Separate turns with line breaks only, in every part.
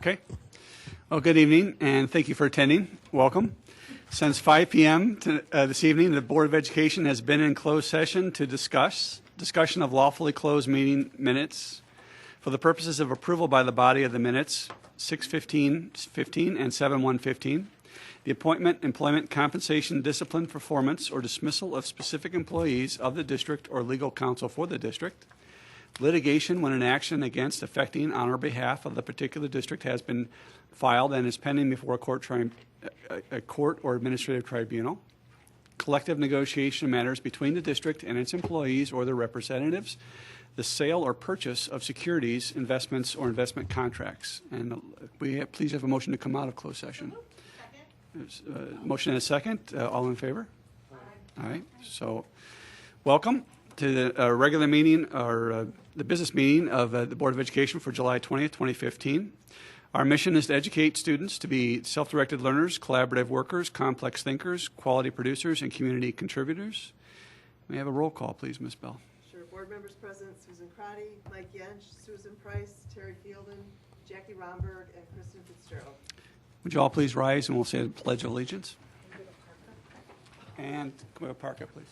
Okay. Well, good evening, and thank you for attending. Welcome. Since 5 p.m. This evening, the Board of Education has been in closed session to discussion of lawfully closed meeting minutes for the purposes of approval by the body of the minutes 6:15 and 7:15, the appointment, employment, compensation, discipline, performance, or dismissal of specific employees of the district or legal counsel for the district, litigation when an action against, affecting, on or behalf of the particular district has been filed and is pending before a court or administrative tribunal, collective negotiation matters between the district and its employees or their representatives, the sale or purchase of securities, investments, or investment contracts. And please have a motion to come out of closed session. There's a motion and a second. All in favor? Aye. All right. So welcome to the regular meeting, or the business meeting of the Board of Education for July 20th, 2015. Our mission is to educate students to be self-directed learners, collaborative workers, complex thinkers, quality producers, and community contributors. May I have a roll call, please, Ms. Bell?
Sure. Board members present: Susan Crotty, Mike Yench, Susan Price, Terry Fielden, Jackie Romberg, and Kristen Fitzgerald.
Would you all please rise and we'll say the Pledge of Allegiance? And can we have Parka, please?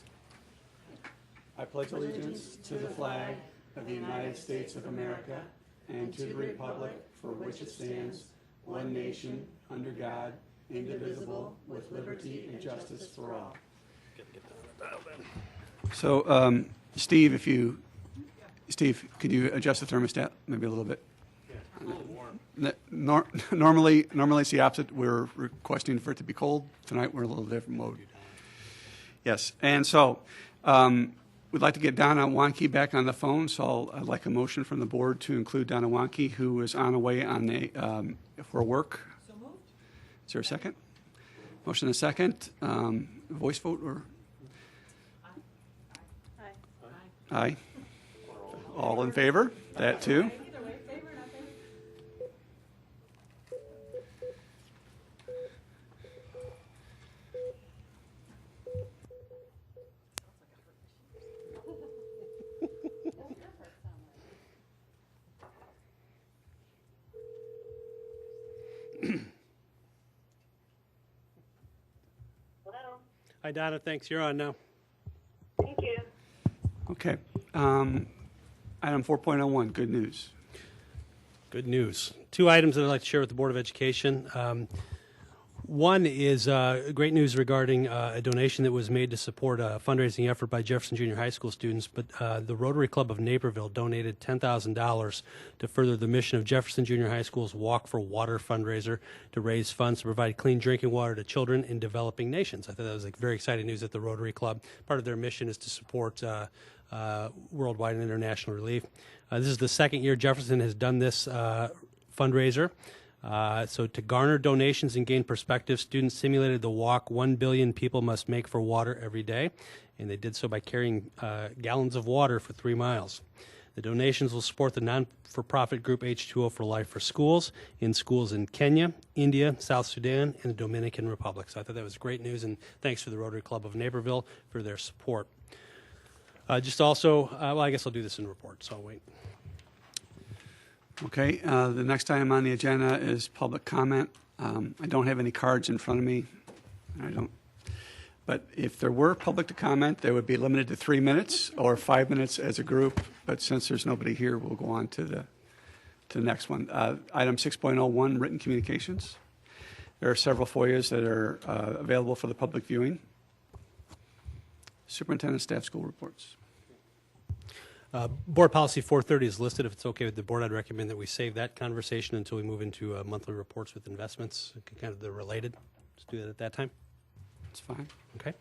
I pledge allegiance to the flag of the United States of America and to the republic for which it stands, one nation, under God, indivisible, with liberty and justice for all. So, Steve, could you adjust the thermostat maybe a little bit?
Yeah, it's a little warm.
Normally it's the opposite. We're requesting for it to be cold. Tonight we're in a little different mode. Yes, and so we'd like to get Donna Wanke back on the phone, so I'd like a motion from the board to include Donna Wanke, who is on the way for work.
So moved.
Is there a second? Motion and a second. Voice vote or?
Aye.
Aye. All in favor? That too.
Either way, favor or not favor.
Hello.
Hi, Donna. Thanks. You're on now.
Thank you.
Okay. Item 4.01, good news.
Good news. Two items that I'd like to share with the Board of Education. One is great news regarding a donation that was made to support a fundraising effort by Jefferson Junior High School students, but the Rotary Club of Naperville donated $10,000 to further the mission of Jefferson Junior High School's Walk for Water fundraiser to raise funds to provide clean drinking water to children in developing nations. I thought that was very exciting news at the Rotary Club. Part of their mission is to support worldwide and international relief. This is the second year Jefferson has done this fundraiser. So to garner donations and gain perspective, students simulated the walk 1 billion people must make for water every day, and they did so by carrying gallons of water for 3 miles. The donations will support the non-for-profit group H2O for Life for schools in Kenya, India, South Sudan, and the Dominican Republic. So I thought that was great news, and thanks to the Rotary Club of Naperville for their support. Just also, well, I guess I'll do this in report, so I'll wait.
Okay, the next item on the agenda is public comment. I don't have any cards in front of me. But if there were public to comment, they would be limited to 3 minutes or 5 minutes as a group. But since there's nobody here, we'll go on to the next one. Item 6.01, written communications. There are several FOIAs that are available for the public viewing. Superintendent staff school reports.
Board Policy 430 is listed. If it's okay with the board, I'd recommend that we save that conversation until we move into monthly reports with investments. Kind of they're related. Let's do that at that time.
That's fine.
Okay.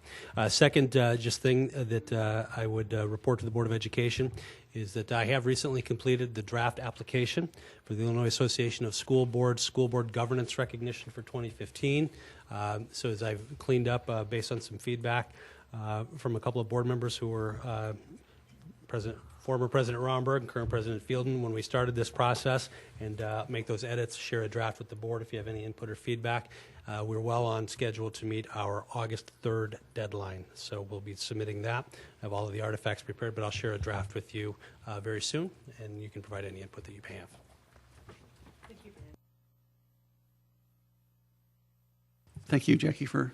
Second, just thing that I would report to the Board of Education is that I have recently completed the draft application for the Illinois Association of School Boards Governance Recognition for 2015. So as I've cleaned up based on some feedback from a couple of board members who were former President Romberg and current President Fielden when we started this process, and make those edits, share a draft with the board if you have any input or feedback. We're well on schedule to meet our August 3rd deadline, so we'll be submitting that. I have all of the artifacts prepared, but I'll share a draft with you very soon, and you can provide any input that you may have.
Thank you,
Thank you, Jackie, for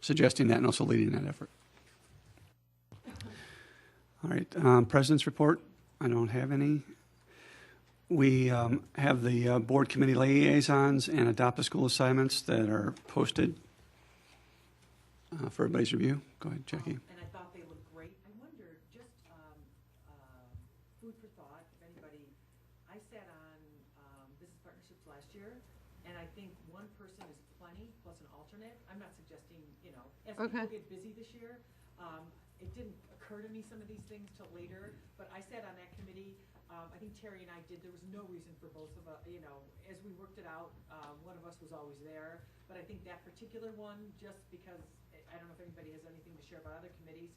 suggesting that and also leading that effort. All right, President's report. I don't have any. We have the board committee liaisons and adopt a school assignments that are posted for everybody's review. Go ahead, Jackie.
And I thought they looked great. I wonder, just food for thought, if anybody, I sat on business partnerships last year, and I think one person is plenty, plus an alternate. I'm not suggesting, as people get busy this year, it didn't occur to me some of these things till later, but I sat on that committee. I think Terry and I did. There was no reason for both of us, as we worked it out, one of us was always there. But I think that particular one, just because, I don't know if anybody has anything to share about other committees,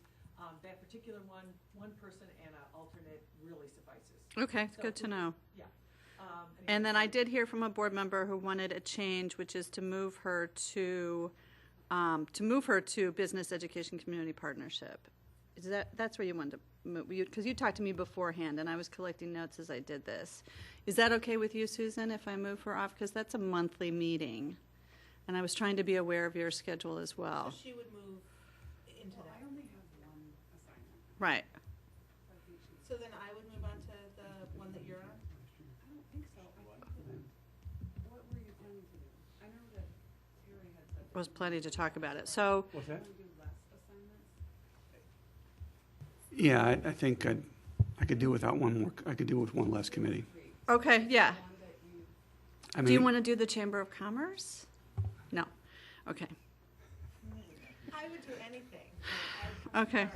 that particular one person and an alternate really suffices.
Okay,
So
good to know.
Yeah.
And then I did hear from a board member who wanted a change, which is to move her to Business Education Community Partnership. That's where you wanted to move, because you talked to me beforehand, and I was collecting notes as I did this. Is that okay with you, Susan, if I move her off? Because that's a monthly meeting, and I was trying to be aware of your schedule as well.
So she would move into that.
I only have one assignment.
Right.
So then I would move on to the one that you're on?
I don't think so. What were you planning to do? I know that Terry had said that
Was plenty to talk about it. So,
What's that?
you want to do less assignments.
Yeah, I think I could do without one more. I could do with one less committee.
okay, yeah.
One that you,
I mean,
Do you want to do the Chamber of Commerce? No. Okay.
I would do anything.
Okay.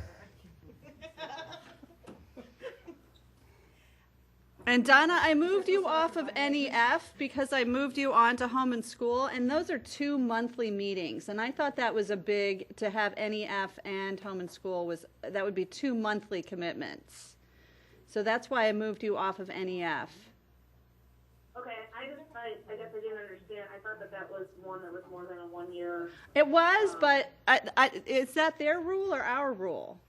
And Donna, I moved you off of NEF because I moved you on to Home and School, and those are 2 monthly meetings. And I thought that was a big, to have NEF and Home and School that would be 2 monthly commitments. So that's why I moved you off of NEF.
Okay, I guess I didn't understand. I thought that was one that was more than a 1 year.
It was, but is that their rule or our rule?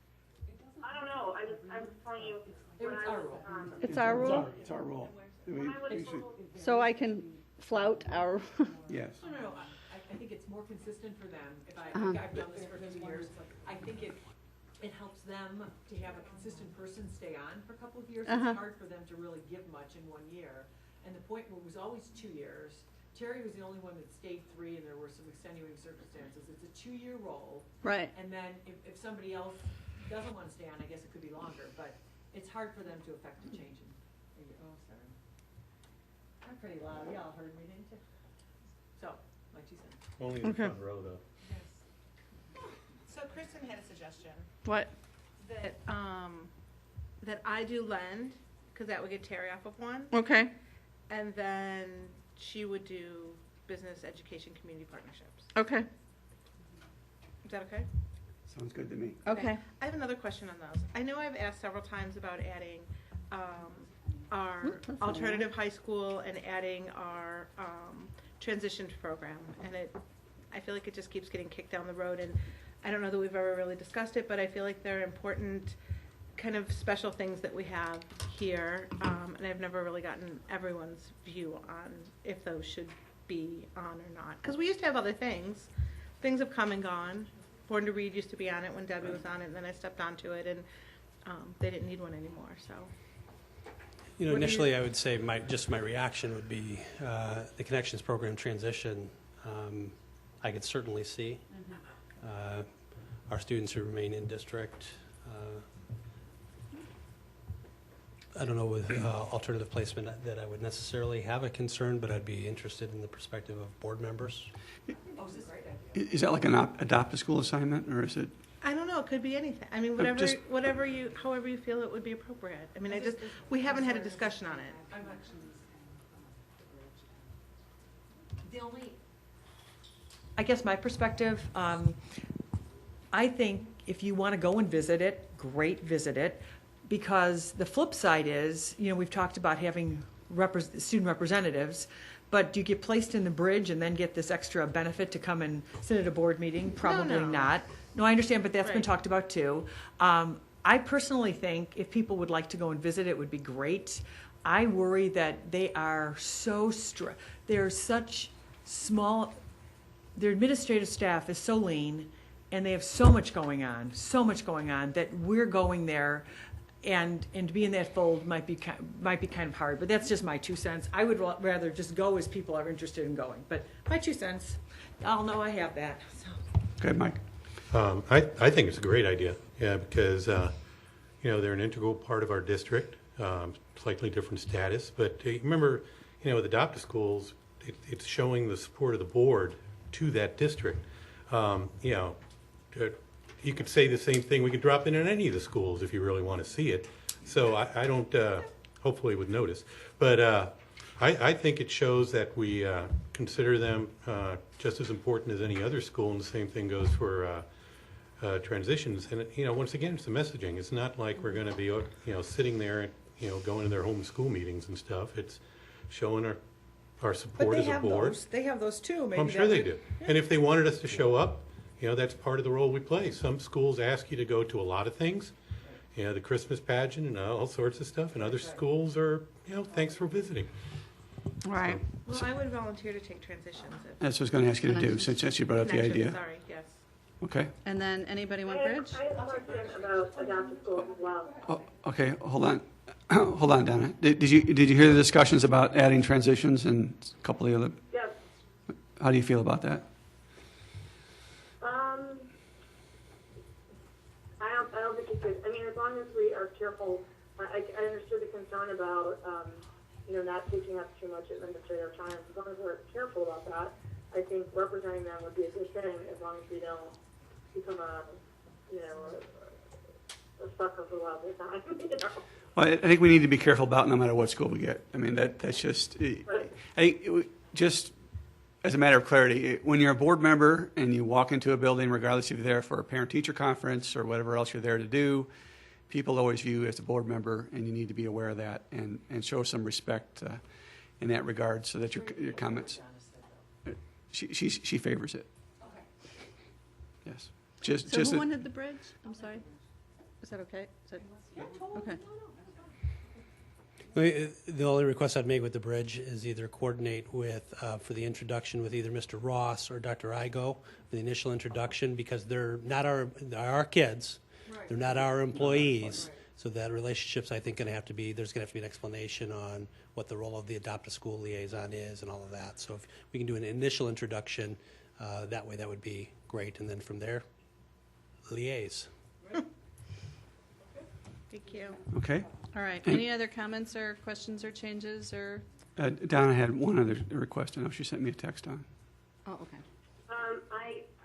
I don't know. I'm just telling you. When
It's
I
our
was,
rule.
It's our rule?
It's our role.
when I was told,
So I can flout our,
Yes.
No. I think it's more consistent for them. I've done this for 2 years. I think it helps them to have a consistent person stay on for a couple of years. It's hard for them to really give much in 1 year. And the point was always 2 years. Terry was the only one that stayed 3, and there were some extenuating circumstances. It's a 2-year role.
right.
And then if somebody else doesn't want to stay on, I guess it could be longer, but it's hard for them to affect a change in a year. Oh, sorry. I'm pretty loud. Y'all heard me, didn't you? So, my 2 cents.
Only in the
Okay.
front row, though.
Yes. So Kristen had a suggestion
What?
that I do lend, because that would get Terry off of one,
Okay.
and then she would do business, education, community partnerships.
Okay.
Is that okay?
Sounds good to me.
Okay.
I have another question on those. I know I've asked several times about adding our alternative high school and adding our transition program, and I feel like it just keeps getting kicked down the road, and I don't know that we've ever really discussed it, but I feel like they're important kind of special things that we have here, and I've never really gotten everyone's view on if those should be on or not. Because we used to have other things. Things have come and gone. Born to Read used to be on it when Debbie was on it, and then I stepped onto it, and they didn't need one anymore, so.
Initially, I would say my reaction would be the Connections Program transition. I could certainly see our students who remain in district. I don't know with alternative placement that I would necessarily have a concern, but I'd be interested in the perspective of board members.
Oh, is this a great idea?
Is that like an adopt a school assignment, or is it?
I don't know, it could be anything. I mean,
just-
however you feel it would be appropriate. I mean, we haven't had a discussion on it.
I'm actually. The only, I guess my perspective, I think if you want to go and visit it, great, visit it. Because the flip side is, we've talked about having student representatives, but do you get placed in the bridge and then get this extra benefit to come and sit at a board meeting? Probably
No.
not. No, I understand, but that's been
Right.
talked about too. I personally think if people would like to go and visit, it would be great. I worry that they are they're such small their administrative staff is so lean, and they have so much going on, that we're going there, and to be in that fold might be kind of hard. But that's just my 2 cents. I would rather just go as people are interested in going. But my 2 cents, I'll know I have that. So.
Good, Mike.
I think it's a great idea, yeah, because they're an integral part of our district, slightly different status. But remember, with adopted schools, it's showing the support of the board to that district. You could say the same thing. We could drop in any of the schools if you really want to see it. So I don't, hopefully would notice. But I think it shows that we consider them just as important as any other school, and the same thing goes for transitions. And, once again, it's the messaging. It's not like we're going to be, sitting there and, going to their home school meetings and stuff. It's showing our support as a board.
They have those too. Maybe
I'm sure they do. And if they wanted us to show up, that's part of the role we play. Some schools ask you to go to a lot of things, the Christmas pageant and all sorts of stuff, and other schools are, thanks for visiting.
Right.
Well, I would volunteer to take transitions.
That's what I was going to ask you to do, since you brought up the idea.
Sorry, yes.
Okay.
And then anybody want bridge?
I have a question about adopted schools as well.
Oh, okay, hold on. Hold on, Donna. Did you hear the discussions about adding transitions and a couple of the other?
Yes.
How do you feel about that?
I don't think you could. I mean, as long as we are careful, I understood the concern about, not taking up too much administrative time. As long as we're careful about that, I think representing them would be a good thing, as long as we don't become a sucker for a lot of the time,
Well, I think we need to be careful about no matter what school we get. I mean, that's just, I think, just as a matter of clarity, when you're a board member and you walk into a building, regardless if you're there for a parent-teacher conference or whatever else you're there to do, people always view you as a board member, and you need to be aware of that and show some respect in that regard, so that your comments. She favors it.
Okay.
Yes.
So who wanted the bridge? I'm sorry. Is that okay? Okay.
The only request I'd make with the bridge is either coordinate with, for the introduction with either Mr. Ross or Dr. Igo, for the initial introduction, because they're our kids. Right. They're not our employees. Right. So that relationship's, I think, there's going to have to be an explanation on what the role of the adoptive school liaison is and all of that. So if we can do an initial introduction, that way that would be great. And then from there, liaise.
Thank you.
Okay.
All right. Any other comments or questions or changes or?
Donna had one other request. I know she sent me a text on.
Oh, okay.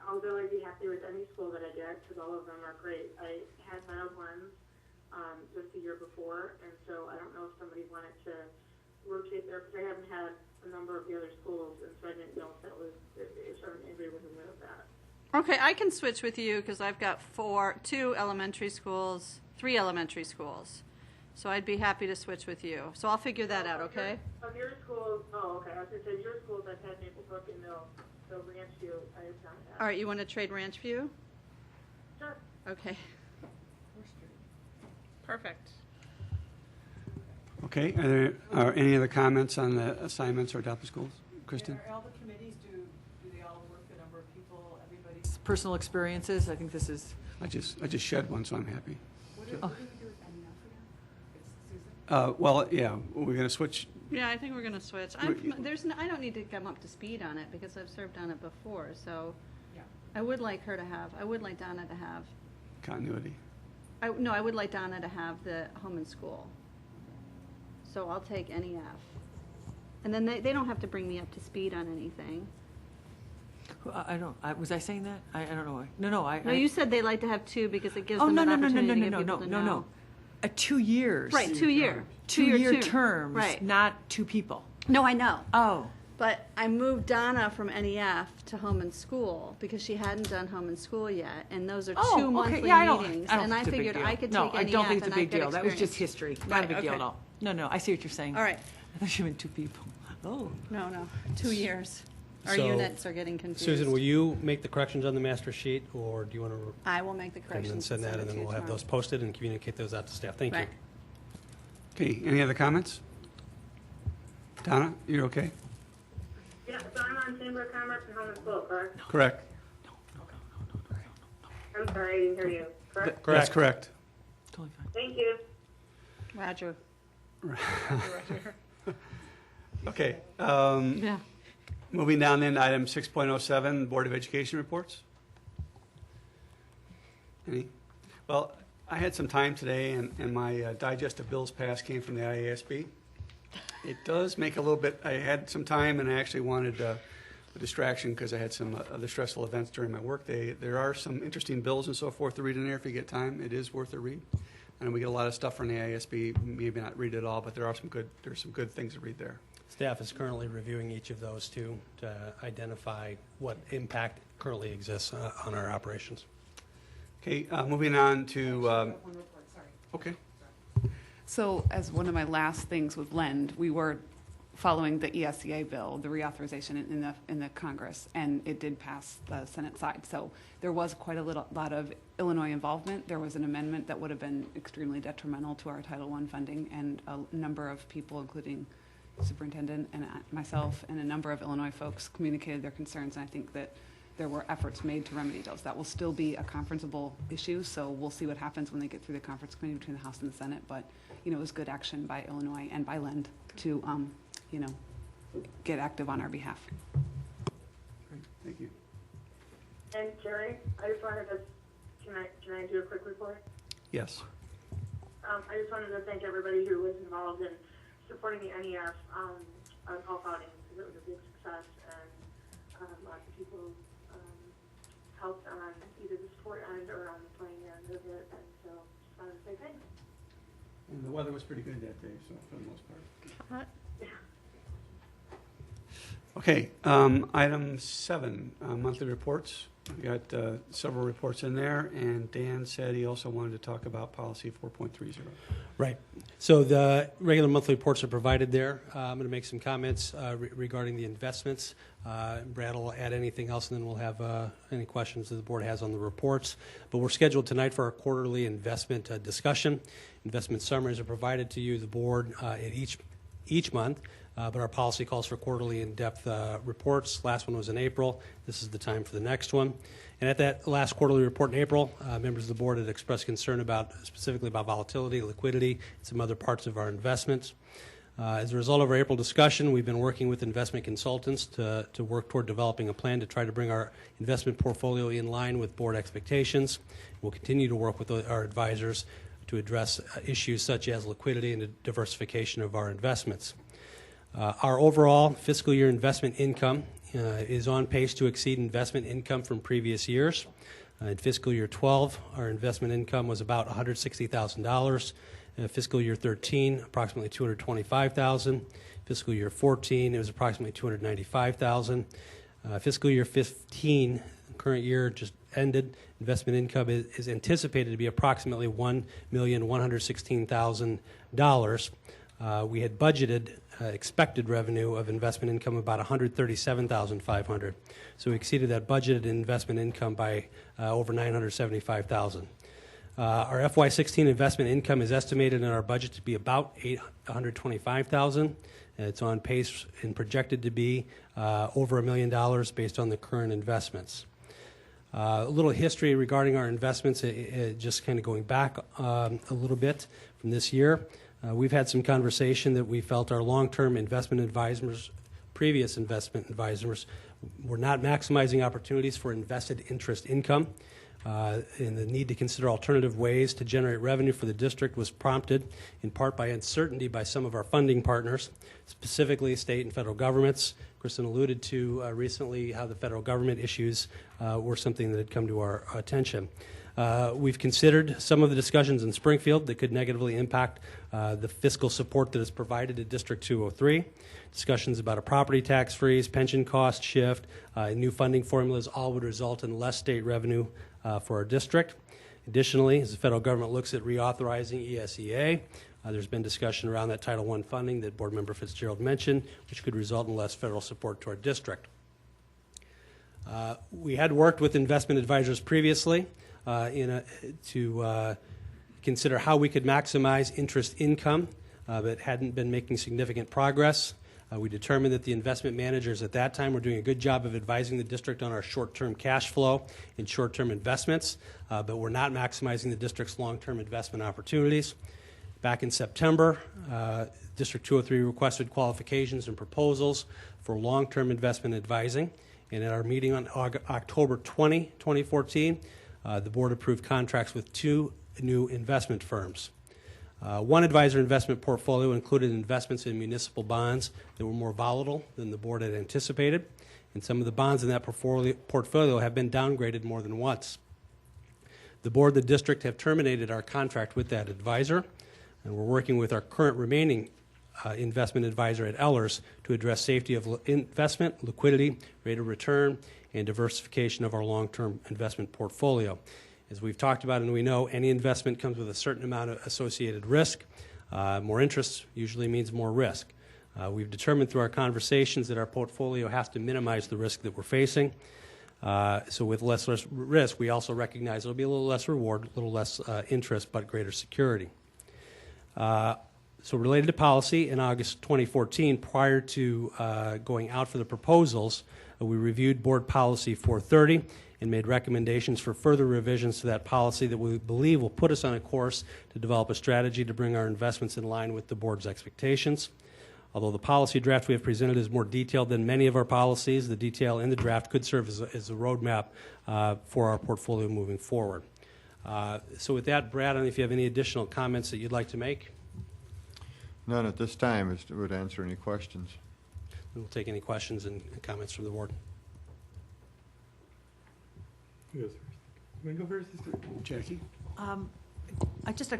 Although I'd be happy with any school that I get, because all of them are great. I had my own ones just the year before, and so I don't know if somebody wanted to rotate there, because I haven't had a number of the other schools, and so I didn't know if anybody was aware of that.
Okay, I can switch with you because I've got 3 elementary schools. So I'd be happy to switch with you. So I'll figure that out, okay?
Of your schools, okay. I was going to say, your schools, I've had Maplebrook and Mill Ranchview, I have not had.
All right, you want to trade Ranchview?
Sure.
Okay.
Perfect.
Okay. Are there any other comments on the assignments or adopted schools? Kristen?
Are all the committees, do they all work the number of people, everybody's personal experiences? I think this is.
I just shed one, so I'm happy.
What do we do with NF again? It's Susan?
Well, yeah, we're going to switch.
Yeah, I think we're going to switch. I don't need to come up to speed on it because I've served on it before. So
Yeah.
I would like Donna to have.
Continuity.
I would like Donna to have the home and school. So I'll take NEF. And then they don't have to bring me up to speed on anything.
Was I saying that? I don't know.
No, you said they like to have 2 because it gives
Oh,
them
no,
an
no, no, no,
opportunity
no,
to get
no,
people
no,
to
no,
know.
no. 2 years.
Right, 2 year.
2-year terms,
Right.
not 2 people.
No, I know.
Oh.
But I moved Donna from NEF to home and school because she hadn't done home and school yet, and those are 2 monthly meetings.
I don't
and
think
I
it's a big
figured
deal.
I could
No,
take
I
NEF
don't think it's a
and
big
I'd get
deal. That was just
experience.
history. Not
Right,
a big deal
okay.
at all. No, I see what you're saying.
All right.
I thought you meant 2 people. Oh.
No, 2 years. Our
So,
units are getting confused.
Susan, will you make the corrections on the master sheet, or do you want to
I will make the
and
corrections.
then send that, and then we'll have those posted and communicate those out to staff? Thank you.
Right.
Okay, any other comments? Donna, you're okay?
Yeah, so I'm not on Chamber of Commerce and Home and School, correct?
Correct.
I'm sorry, I didn't hear you. Correct?
That's correct.
Thank you.
Roger.
Okay.
Yeah.
Moving down then, item 6.07, Board of Education reports. Any? Well, I had some time today, and my digest of bills passed came from the IASB. It does make a little bit, I had some time, and I actually wanted a distraction because I had some other stressful events during my workday. There are some interesting bills and so forth to read in there if you get time. It is worth a read. And we get a lot of stuff from the IASB, maybe not read it all, but there's some good things to read there.
Staff is currently reviewing each of those too to identify what impact currently exists on our operations.
Okay, moving on to,
One report, sorry.
okay.
So as one of my last things with LEND, we were following the ESEA bill, the reauthorization in the Congress, and it did pass the Senate side. So there was quite a lot of Illinois involvement. There was an amendment that would have been extremely detrimental to our Title I funding, and a number of people, including superintendent and myself and a number of Illinois folks, communicated their concerns, and I think that there were efforts made to remedy those. That will still be a conferenceable issue, so we'll see what happens when they get through the conference committee between the House and the Senate, but it was good action by Illinois and by LEND to get active on our behalf.
Great, thank you.
And Jerry, I just wanted to, can I do a quick report?
Yes.
I just wanted to thank everybody who was involved in supporting the NEF golf outing, because it was a big success, and lots of people helped on either the sport end or on the playing end of it, and so just wanted to say thanks.
And the weather was pretty good that day, so for the most part. Okay, item 7, monthly reports. We got several reports in there, and Dan said he also wanted to talk about policy 4.30.
Right. So the regular monthly reports are provided there. I'm going to make some comments regarding the investments. Brad will add anything else, and then we'll have any questions that the board has on the reports. But we're scheduled tonight for our quarterly investment discussion. Investment summaries are provided to you, the board, at each month. But our policy calls for quarterly in-depth reports. Last one was in April. This is the time for the next one. And at that last quarterly report in April, members of the board had expressed concern specifically about volatility, liquidity, and some other parts of our investments. As a result of our April discussion, we've been working with investment consultants to work toward developing a plan to try to bring our investment portfolio in line with board expectations. We'll continue to work with our advisors to address issues such as liquidity and the diversification of our investments. Our overall fiscal year investment income is on pace to exceed investment income from previous years. In fiscal year 12, our investment income was about $160,000. Fiscal year 13, approximately $225,000. Fiscal year 14, it was approximately $295,000. Fiscal year 15, current year just ended, investment income is anticipated to be approximately $1,116,000. We had budgeted expected revenue of investment income about $137,500. So we exceeded that budgeted investment income by over $975,000. Our FY16 investment income is estimated in our budget to be about $825,000. It's on pace and projected to be over $1 million based on the current investments. A little history regarding our investments, just kind of going back a little bit from this year. We've had some conversation that we felt our long-term investment advisors, previous investment advisors, were not maximizing opportunities for invested interest income. And the need to consider alternative ways to generate revenue for the district was prompted in part by uncertainty by some of our funding partners, specifically state and federal governments. Kristen alluded to recently how the federal government issues were something that had come to our attention. We've considered some of the discussions in Springfield that could negatively impact the fiscal support that is provided to District 203. Discussions about a property tax freeze, pension cost shift, new funding formulas all would result in less state revenue for our district. Additionally, as the federal government looks at reauthorizing ESEA, there's been discussion around that Title I funding that Board Member Fitzgerald mentioned, which could result in less federal support to our district. We had worked with investment advisors previously to consider how we could maximize interest income, but hadn't been making significant progress. We determined that the investment managers at that time were doing a good job of advising the district on our short-term cash flow and short-term investments, but were not maximizing the district's long-term investment opportunities. Back in September, District 203 requested qualifications and proposals for long-term investment advising, and at our meeting on October 20, 2014, the board approved contracts with 2 new investment firms. One advisor investment portfolio included investments in municipal bonds that were more volatile than the board had anticipated, and some of the bonds in that portfolio have been downgraded more than once. The board and the district have terminated our contract with that advisor, and we're working with our current remaining investment advisor at Ellers to address safety of investment, liquidity, rate of return, and diversification of our long-term investment portfolio. As we've talked about and we know, any investment comes with a certain amount of associated risk. More interest usually means more risk. We've determined through our conversations that our portfolio has to minimize the risk that we're facing. So with less risk, we also recognize there'll be a little less reward, a little less interest, but greater security. So related to policy, in August 2014, prior to going out for the proposals, we reviewed Board Policy 430 and made recommendations for further revisions to that policy that we believe will put us on a course to develop a strategy to bring our investments in line with the Board's expectations. Although the policy draft we have presented is more detailed than many of our policies, the detail in the draft could serve as a roadmap for our portfolio moving forward. So with that, Brad, I don't know if you have any additional comments that you'd like to make.
None at this time. It would answer any questions.
We'll take any questions and comments from the board.
Who goes first? You want to go first?
Jackie?
I just a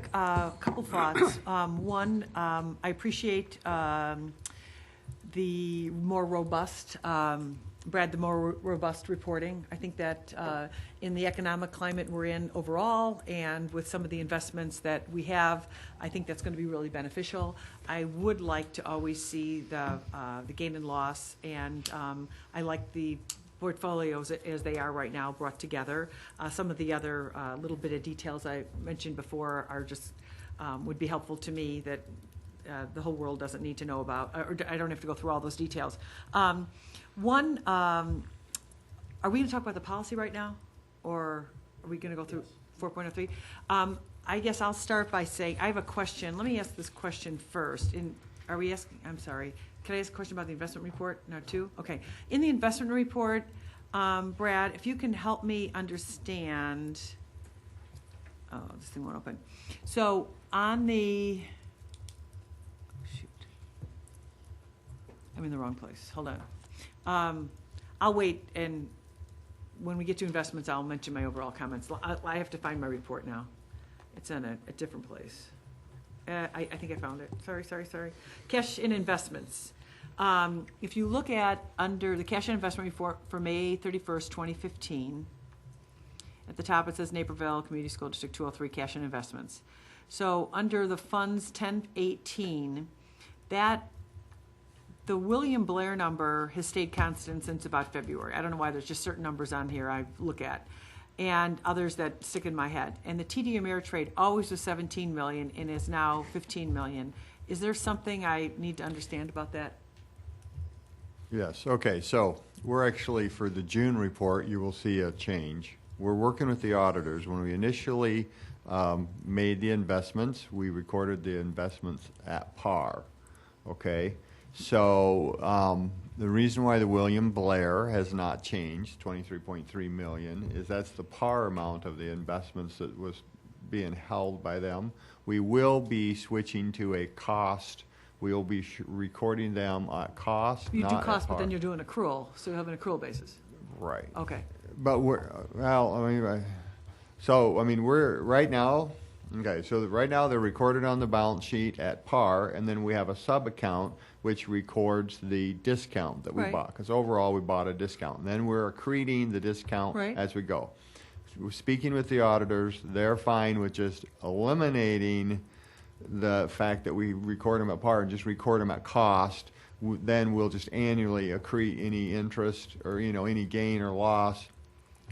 couple thoughts. One, I appreciate the more robust, Brad, the more robust reporting. I think that in the economic climate we're in overall, and with some of the investments that we have, I think that's going to be really beneficial. I would like to always see the gain and loss, and I like the portfolios as they are right now brought together. Some of the other little bit of details I mentioned before are just would be helpful to me that the whole world doesn't need to know about, or I don't have to go through all those details. One, are we going to talk about the policy right now, or are we going to go through 4.03? I guess I'll start by saying I have a question. Let me ask this question first. Are we asking? I'm sorry. Can I ask a question about the investment report? No, 2? Okay. In the investment report, Brad, if you can help me understand. Oh, this thing won't open. So on the. Shoot. I'm in the wrong place. Hold on. I'll wait, and when we get to investments, I'll mention my overall comments. I have to find my report now. It's in a different place. I think I found it. Sorry. Cash and investments. If you look at under the cash and investment report for May 31st, 2015, at the top it says Naperville Community School District 203 cash and investments. So under the funds 1018, that the William Blair number has stayed constant since about February. I don't know why there's just certain numbers on here I look at, and others that stick in my head. And the TD Ameritrade always was 17 million and is now 15 million. Is there something I need to understand about that?
Yes. Okay. So we're actually, for the June report, you will see a change. We're working with the auditors. When we initially made the investments, we recorded the investments at par. Okay. So the reason why the William Blair has not changed, 23.3 million, is that's the par amount of the investments that was being held by them. We will be switching to a cost. We will be recording them at cost.
You
not
do
at
cost, but
par.
then you're doing accrual, so you have an accrual basis.
Right.
Okay.
But we're, well, I mean, we're right now, okay, so right now they're recorded on the balance sheet at par, and then we have a sub-account which records the discount that we
Right.
bought, because overall we bought a discount. And then we're accreting the discount
Right.
as we go. We're speaking with the auditors, they're fine with just eliminating the fact that we record them at par and just record them at cost. Then we'll just annually accrete any interest or, any gain or loss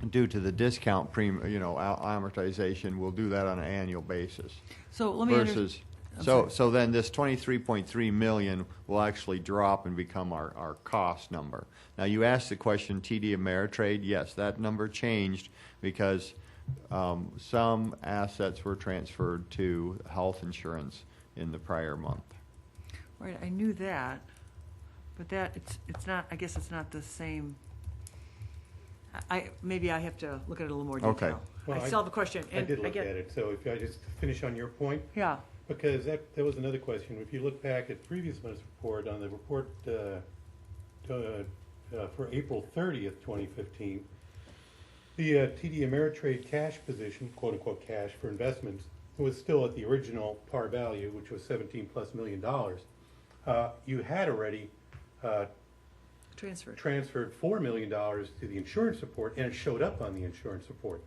due to the discount amortization. We'll do that on an annual basis.
So let me
versus So then this 23.3 million will actually drop and become our cost number. Now, you asked the question, TD Ameritrade, yes, that number changed because some assets were transferred to health insurance in the prior month.
Right, I knew that, but it's not, I guess it's not the same. Maybe I have to look at it a little more
Okay.
detail.
Well,
I still have a question.
I
and
did look
get-
at it, so if I just finish on your point,
Yeah,
because that was another question. If you look back at previous month's report, on the report for April 30th, 2015, the TD Ameritrade cash position, quote-unquote cash for investments, was still at the original par value, which was $17+ million. You had already transferred $4 million to the insurance report, and it showed up on the insurance report.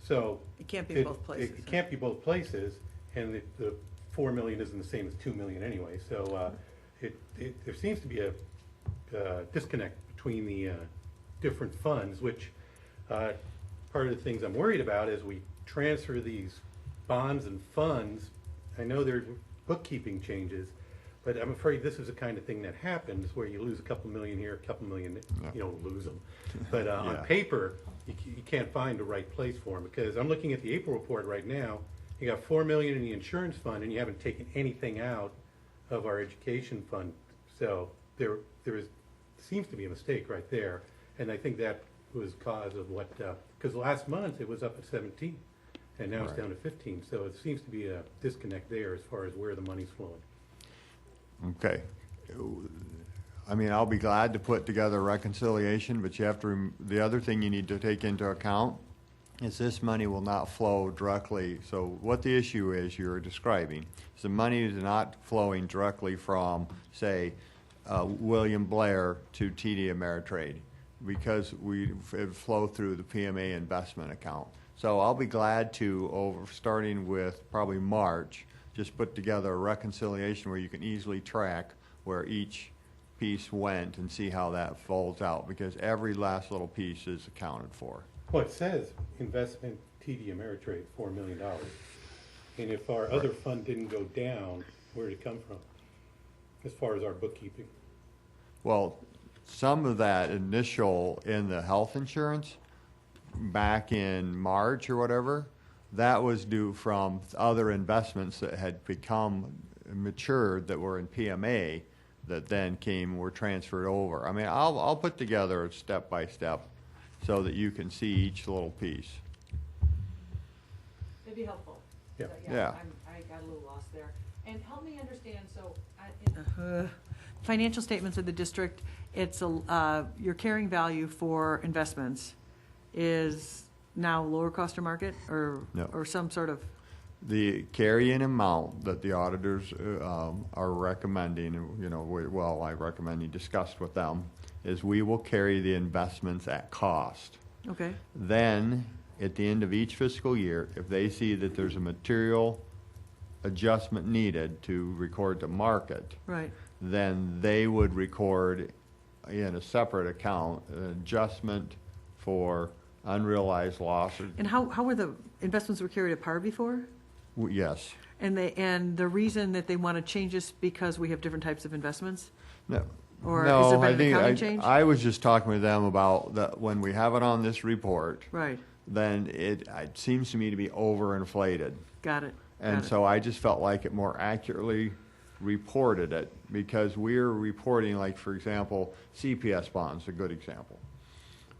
So
it can't be both places.
It can't be both places, and the $4 million isn't the same as $2 million anyway. So there seems to be a disconnect between the different funds, which part of the things I'm worried about is we transfer these bonds and funds. I know there are bookkeeping changes, but I'm afraid this is the kind of thing that happens where you lose a couple million here, a couple million, you don't lose them. But on paper, you can't find the right place for them, because I'm looking at the April report right now. You got $4 million in the insurance fund, and you haven't taken anything out of our education fund. So there seems to be a mistake right there, and I think that was cause of what, because last month it was up at 17, and now it's down to 15. So it seems to be a disconnect there as far as where the money's flowing.
Okay. I mean, I'll be glad to put together a reconciliation, but you have to, the other thing you need to take into account is this money will not flow directly. So what the issue is you're describing is the money is not flowing directly from, say, William Blair to TD Ameritrade, because it flow through the PMA investment account. So I'll be glad to, starting with probably March, just put together a reconciliation where you can easily track where each piece went and see how that folds out, because every last little piece is accounted for.
Well, it says investment TD Ameritrade, $4 million. And if our other fund didn't go down, where did it come from as far as our bookkeeping?
Well, some of that initial in the health insurance back in March or whatever, that was due from other investments that had become matured that were in PMA that then were transferred over. I mean, I'll put together a step by step so that you can see each little piece.
It'd be helpful.
Yeah.
So,
Yeah.
I got a little lost there. And help me understand, so financial statements of the district, it's your carrying value for investments is now lower cost or market, or
No.
or some sort of.
The carrying amount that the auditors are recommending, I recommend you discuss with them, is we will carry the investments at cost.
Okay.
Then, at the end of each fiscal year, if they see that there's a material adjustment needed to record to market,
Right.
then they would record in a separate account an adjustment for unrealized losses.
And how were the investments were carried at par before?
Yes.
And the reason that they want to change this because we have different types of investments?
No.
Or
No,
has there been
I
an
think
accounting change?
I was just talking with them about that when we have it on this report,
Right.
then it seems to me to be overinflated.
Got it.
And so I just felt like it more accurately reported it, because we're reporting, like, for example, CPS bonds, a good example.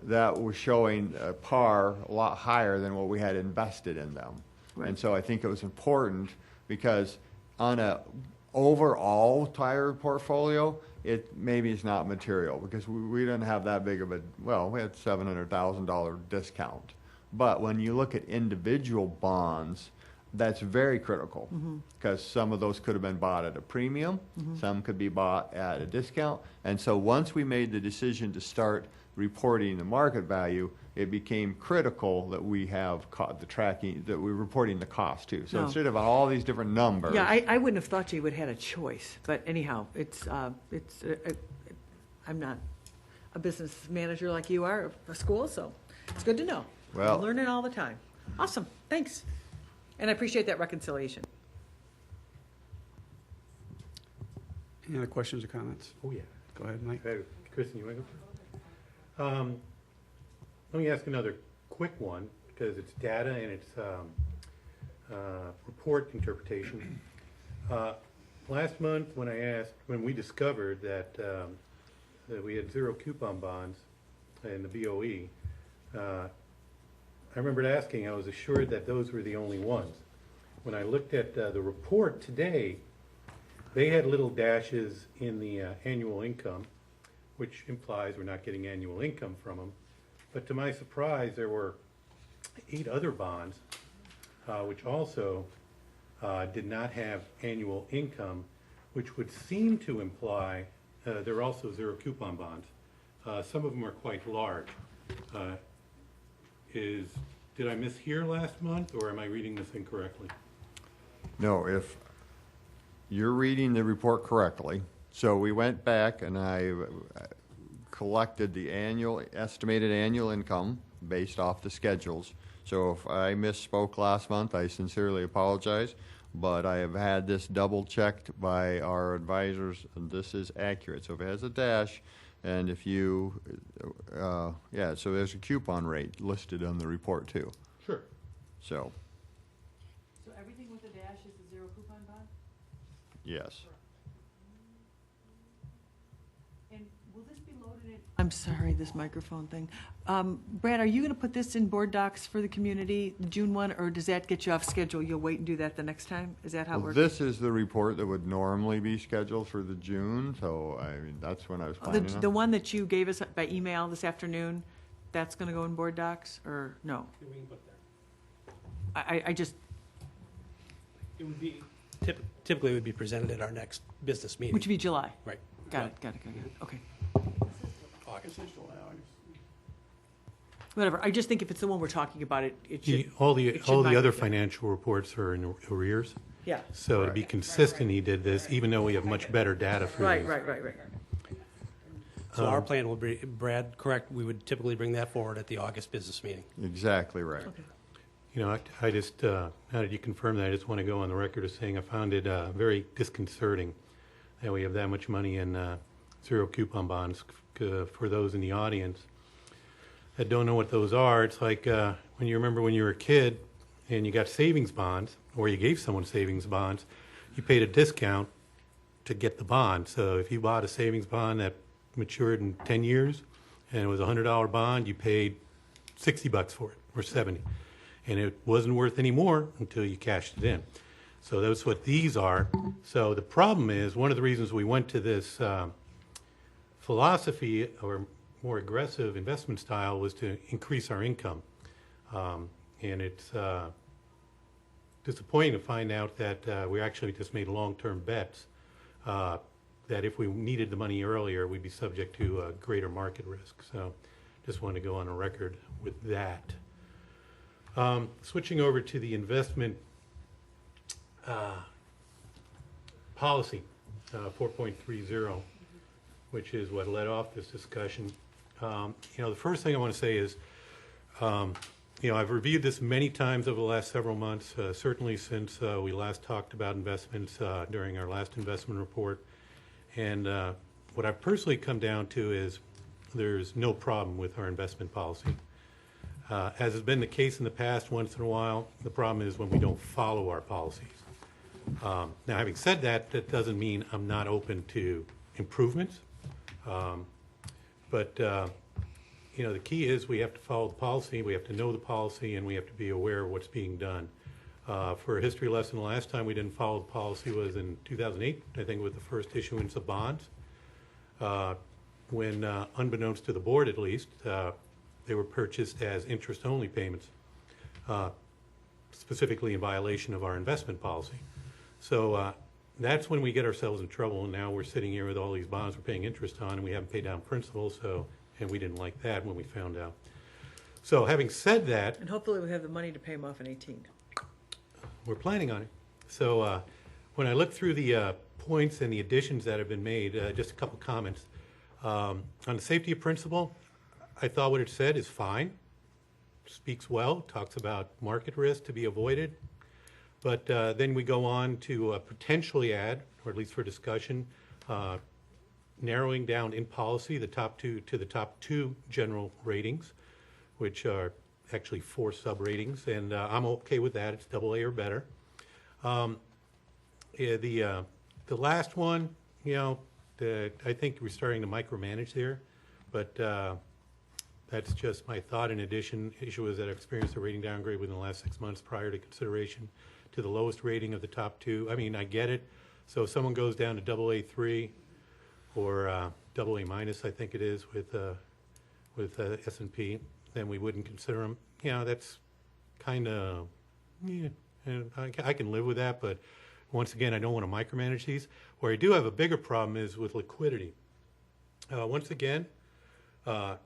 That was showing a par a lot higher than what we had invested in them.
Right.
And so I think it was important, because on a overall tire portfolio, it maybe is not material, because we didn't have that big of we had $700,000 discount. But when you look at individual bonds, that's very critical, because some of those could have been bought at a premium, some could be bought at a discount. And so once we made the decision to start reporting the market value, it became critical that we have the tracking, that we're reporting the cost too. So
No.
instead of all these different numbers.
Yeah, I wouldn't have thought you would have had a choice, but anyhow, I'm not a business manager like you are of a school, so it's good to know.
Well-
I'm learning all the time. Awesome, thanks. And I appreciate that reconciliation.
Any other questions or comments?
Oh, yeah.
Go ahead, Mike.
Kristen, you want to go first? Let me ask another quick one, because it's data and it's report interpretation. Last month, when we discovered that we had 0 coupon bonds in the BOE, I remembered asking, I was assured that those were the only ones. When I looked at the report today, they had little dashes in the annual income, which implies we're not getting annual income from them. But to my surprise, there were 8 other bonds, which also did not have annual income, which would seem to imply they're also 0 coupon bonds. Some of them are quite large. Did I mishear last month, or am I reading this incorrectly?
No, if you're reading the report correctly, so we went back and I collected the estimated annual income based off the schedules. So if I misspoke last month, I sincerely apologize, but I have had this double checked by our advisors, and this is accurate. So if it has a dash, and if you, yeah, so there's a coupon rate listed on the report too.
Sure.
So,
So everything with a dash is a 0 coupon bond?
yes.
And will this be loaded in? I'm sorry, this microphone thing. Brad, are you going to put this in board docs for the community, the June one, or does that get you off schedule? You'll wait and do that the next time? Is that how it
Well,
works?
this is the report that would normally be scheduled for the June, so I mean, that's when I was planning on.
The one that you gave us by email this afternoon, that's going to go in board docs, or no?
We can put there.
I just,
It would be, typically it would be presented at our next business meeting.
which would be July.
Right.
Got it. Okay.
August.
Whatever. I just think if it's the one we're talking about, it should.
All
it should
the other
migrate.
financial reports are in arrears.
Yeah.
So to be consistent, he did this, even though we have much better data for
Right.
these.
So our plan will be, Brad, correct, we would typically bring that forward at the August business meeting.
Exactly right.
Okay.
You know, I just, now that you confirm that, I just want to go on the record as saying I found it very disconcerting that we have that much money in 0 coupon bonds. For those in the audience that don't know what those are, it's like when you remember when you were a kid and you got savings bonds, or you gave someone savings bonds, you paid a discount to get the bond. So if you bought a savings bond that matured in 10 years and it was a $100 bond, you paid $60 for it, or 70. And it wasn't worth any more until you cashed it in. So that's what these are. So the problem is, one of the reasons we went to this philosophy or more aggressive investment style was to increase our income. And it's disappointing to find out that we actually just made long-term bets that if we needed the money earlier, we'd be subject to greater market risk. So just wanted to go on a record with that. Switching over to the investment policy, 4.30, which is what led off this discussion. The first thing I want to say is, I've reviewed this many times over the last several months, certainly since we last talked about investments during our last investment report. And what I've personally come down to is there's no problem with our investment policy. As has been the case in the past, once in a while, the problem is when we don't follow our policies. Now, having said that, that doesn't mean I'm not open to improvements. But the key is we have to follow the policy, we have to know the policy, and we have to be aware of what's being done. For a history lesson, the last time we didn't follow the policy was in 2008, I think, with the first issuance of bonds, when, unbeknownst to the board at least, they were purchased as interest-only payments, specifically in violation of our investment policy. So that's when we get ourselves in trouble, and now we're sitting here with all these bonds we're paying interest on, and we haven't paid down principal, and we didn't like that when we found out. So having said that,
And hopefully we have the money to pay them off in 18.
we're planning on it. So when I look through the points and the additions that have been made, just a couple comments. On the safety of principal, I thought what it said is fine, speaks well, talks about market risk to be avoided. But then we go on to potentially add, or at least for discussion, narrowing down in policy the top two general ratings, which are actually 4 sub-ratings, and I'm okay with that. It's AA or better. Yeah, the last one, I think we're starting to micromanage there, but that's just my thought. In addition, issue is that I experienced a rating downgrade within the last 6 months prior to consideration to the lowest rating of the top 2. I mean, I get it. So if someone goes down to AA3 or AA minus, I think it is with S&P, then we wouldn't consider them. That's kind of, and I can live with that, but once again, I don't want to micromanage these. Where I do have a bigger problem is with liquidity. Once again, I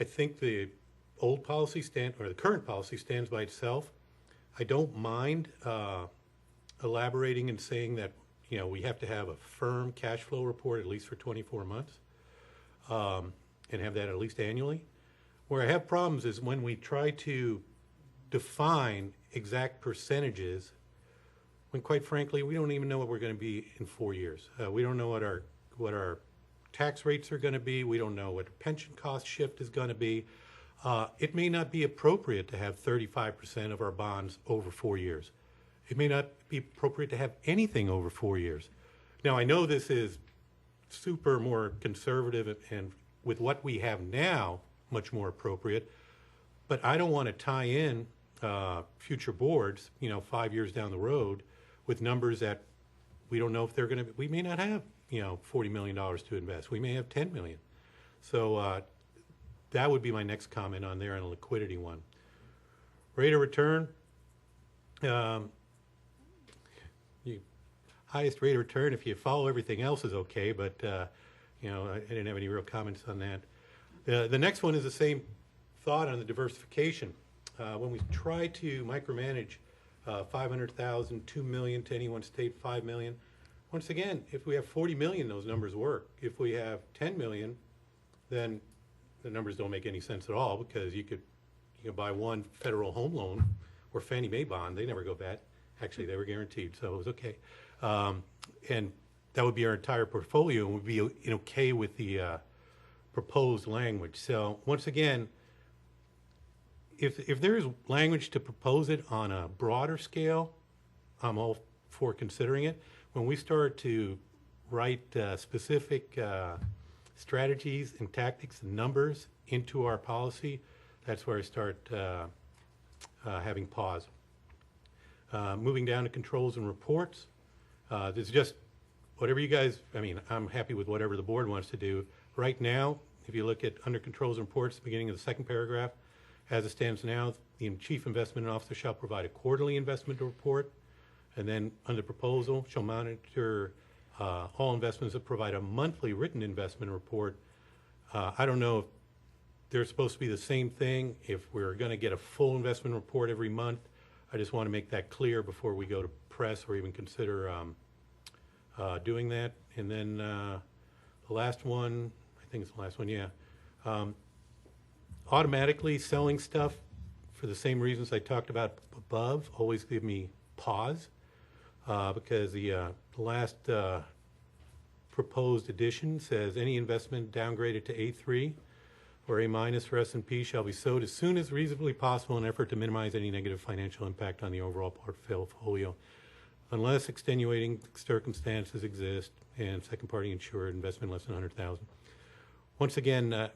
think the old policy or the current policy stands by itself. I don't mind elaborating and saying that we have to have a firm cash flow report at least for 24 months and have that at least annually. Where I have problems is when we try to define exact percentages when, quite frankly, we don't even know what we're going to be in 4 years. We don't know what our tax rates are going to be. We don't know what pension cost shift is going to be. It may not be appropriate to have 35% of our bonds over 4 years. It may not be appropriate to have anything over 4 years. Now, I know this is super more conservative and with what we have now, much more appropriate, but I don't want to tie in future boards, 5 years down the road with numbers that we don't know if they're going to, we may not have, $40 million to invest. We may have 10 million. So that would be my next comment on there on a liquidity one. Rate of return, highest rate of return, if you follow everything else is okay, but I didn't have any real comments on that. The next one is the same thought on the diversification. When we try to micromanage 500,000, 2 million to any one state, 5 million. Once again, if we have 40 million, those numbers work. If we have 10 million, then the numbers don't make any sense at all because you could buy one federal home loan or Fannie Mae bond. They never go bad. Actually, they were guaranteed, so it was okay. And that would be our entire portfolio and would be okay with the proposed language. So once again, if there is language to propose it on a broader scale, I'm all for considering it. When we start to write specific strategies and tactics and numbers into our policy, that's where I start having pause. Moving down to controls and reports, there's just whatever you guys, I'm happy with whatever the board wants to do. Right now, if you look at under controls and reports, the beginning of the second paragraph, as it stands now, the chief investment officer shall provide a quarterly investment report, and then under proposal shall monitor all investments that provide a monthly written investment report. I don't know if they're supposed to be the same thing, if we're going to get a full investment report every month. I just want to make that clear before we go to press or even consider doing that. And then the last one, I think it's the last one, yeah. Automatically selling stuff for the same reasons I talked about above always give me pause because the last proposed edition says any investment downgraded to A3 or A minus for S&P shall be sold as soon as reasonably possible in an effort to minimize any negative financial impact on the overall portfolio, unless extenuating circumstances exist and second-party insured investment less than 100,000. Once again,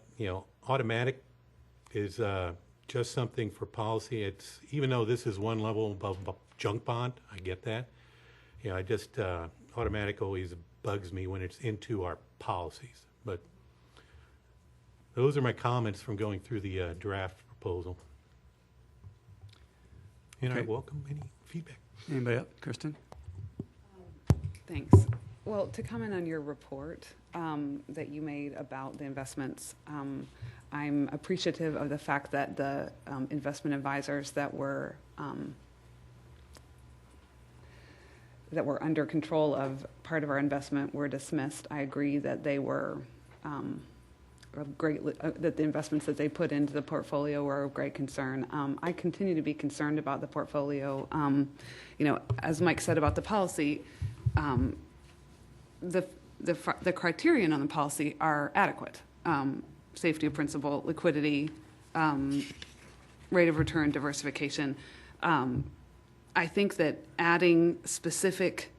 automatic is just something for policy. It's even though this is one level above junk bond, I get that. I just automatic always bugs me when it's into our policies. But those are my comments from going through the draft proposal. And I
Okay.
welcome any feedback.
Anybody else? Kristen?
Thanks. Well, to comment on your report that you made about the investments, I'm appreciative of the fact that the investment advisors that were under control of part of our investment were dismissed. I agree that they were that the investments that they put into the portfolio were of great concern. I continue to be concerned about the portfolio. As Mike said about the policy, the criterion on the policy are adequate. Safety of principal, liquidity, rate of return, diversification. I think that adding specific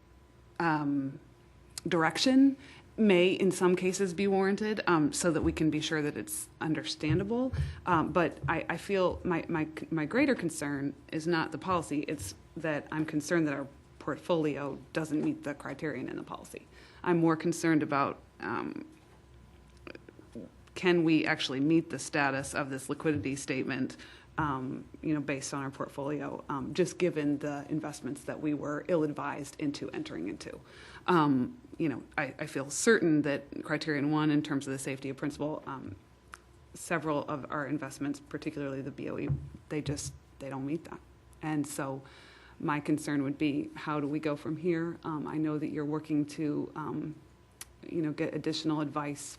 direction may in some cases be warranted, so that we can be sure that it's understandable. But I feel my greater concern is not the policy, it's that I'm concerned that our portfolio doesn't meet the criterion in the policy. I'm more concerned about can we actually meet the status of this liquidity statement, based on our portfolio, just given the investments that we were ill-advised into entering into. I feel certain that criterion 1, in terms of the safety of principal, several of our investments, particularly the BOE, they don't meet that. And so my concern would be, how do we go from here? I know that you're working to, get additional advice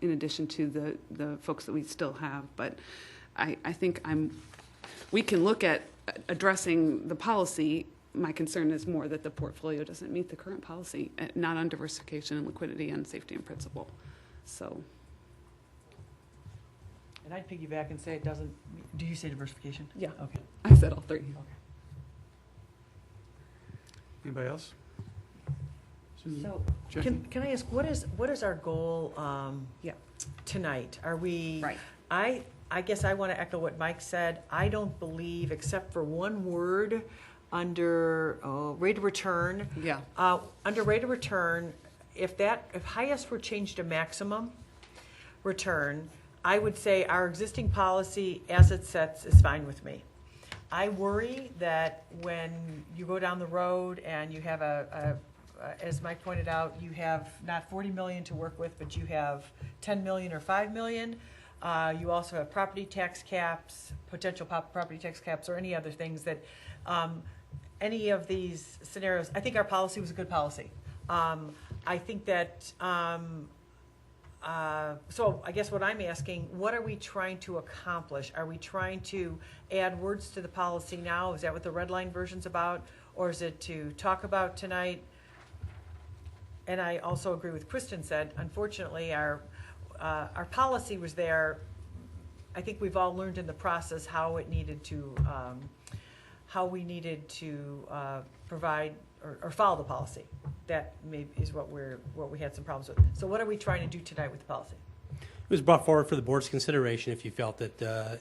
in addition to the folks that we still have, but I think we can look at addressing the policy. My concern is more that the portfolio doesn't meet the current policy, not on diversification and liquidity and safety and principal. So.
And I'd piggyback and say it doesn't, do you say diversification?
Yeah.
Okay.
I said all three.
Okay.
Anybody else?
So,
Jackie?
can I ask, what is our goal tonight? Are we?
Right.
I guess I want to echo what Mike said. I don't believe, except for one word under rate of return.
Yeah.
Under rate of return, if highest were changed to maximum return, I would say our existing policy as it sets is fine with me. I worry that when you go down the road and you have as Mike pointed out, you have not 40 million to work with, but you have 10 million or 5 million. You also have property tax caps, potential property tax caps, or any other things that, any of these scenarios, I think our policy was a good policy. I think that, so I guess what I'm asking, what are we trying to accomplish? Are we trying to add words to the policy now? Is that what the red line version's about? Or is it to talk about tonight? And I also agree with Kristen said, unfortunately, our policy was there. I think we've all learned in the process how we needed to provide or follow the policy. That is what we had some problems with. So what are we trying to do tonight with the policy?
It was brought forward for the board's consideration if you felt that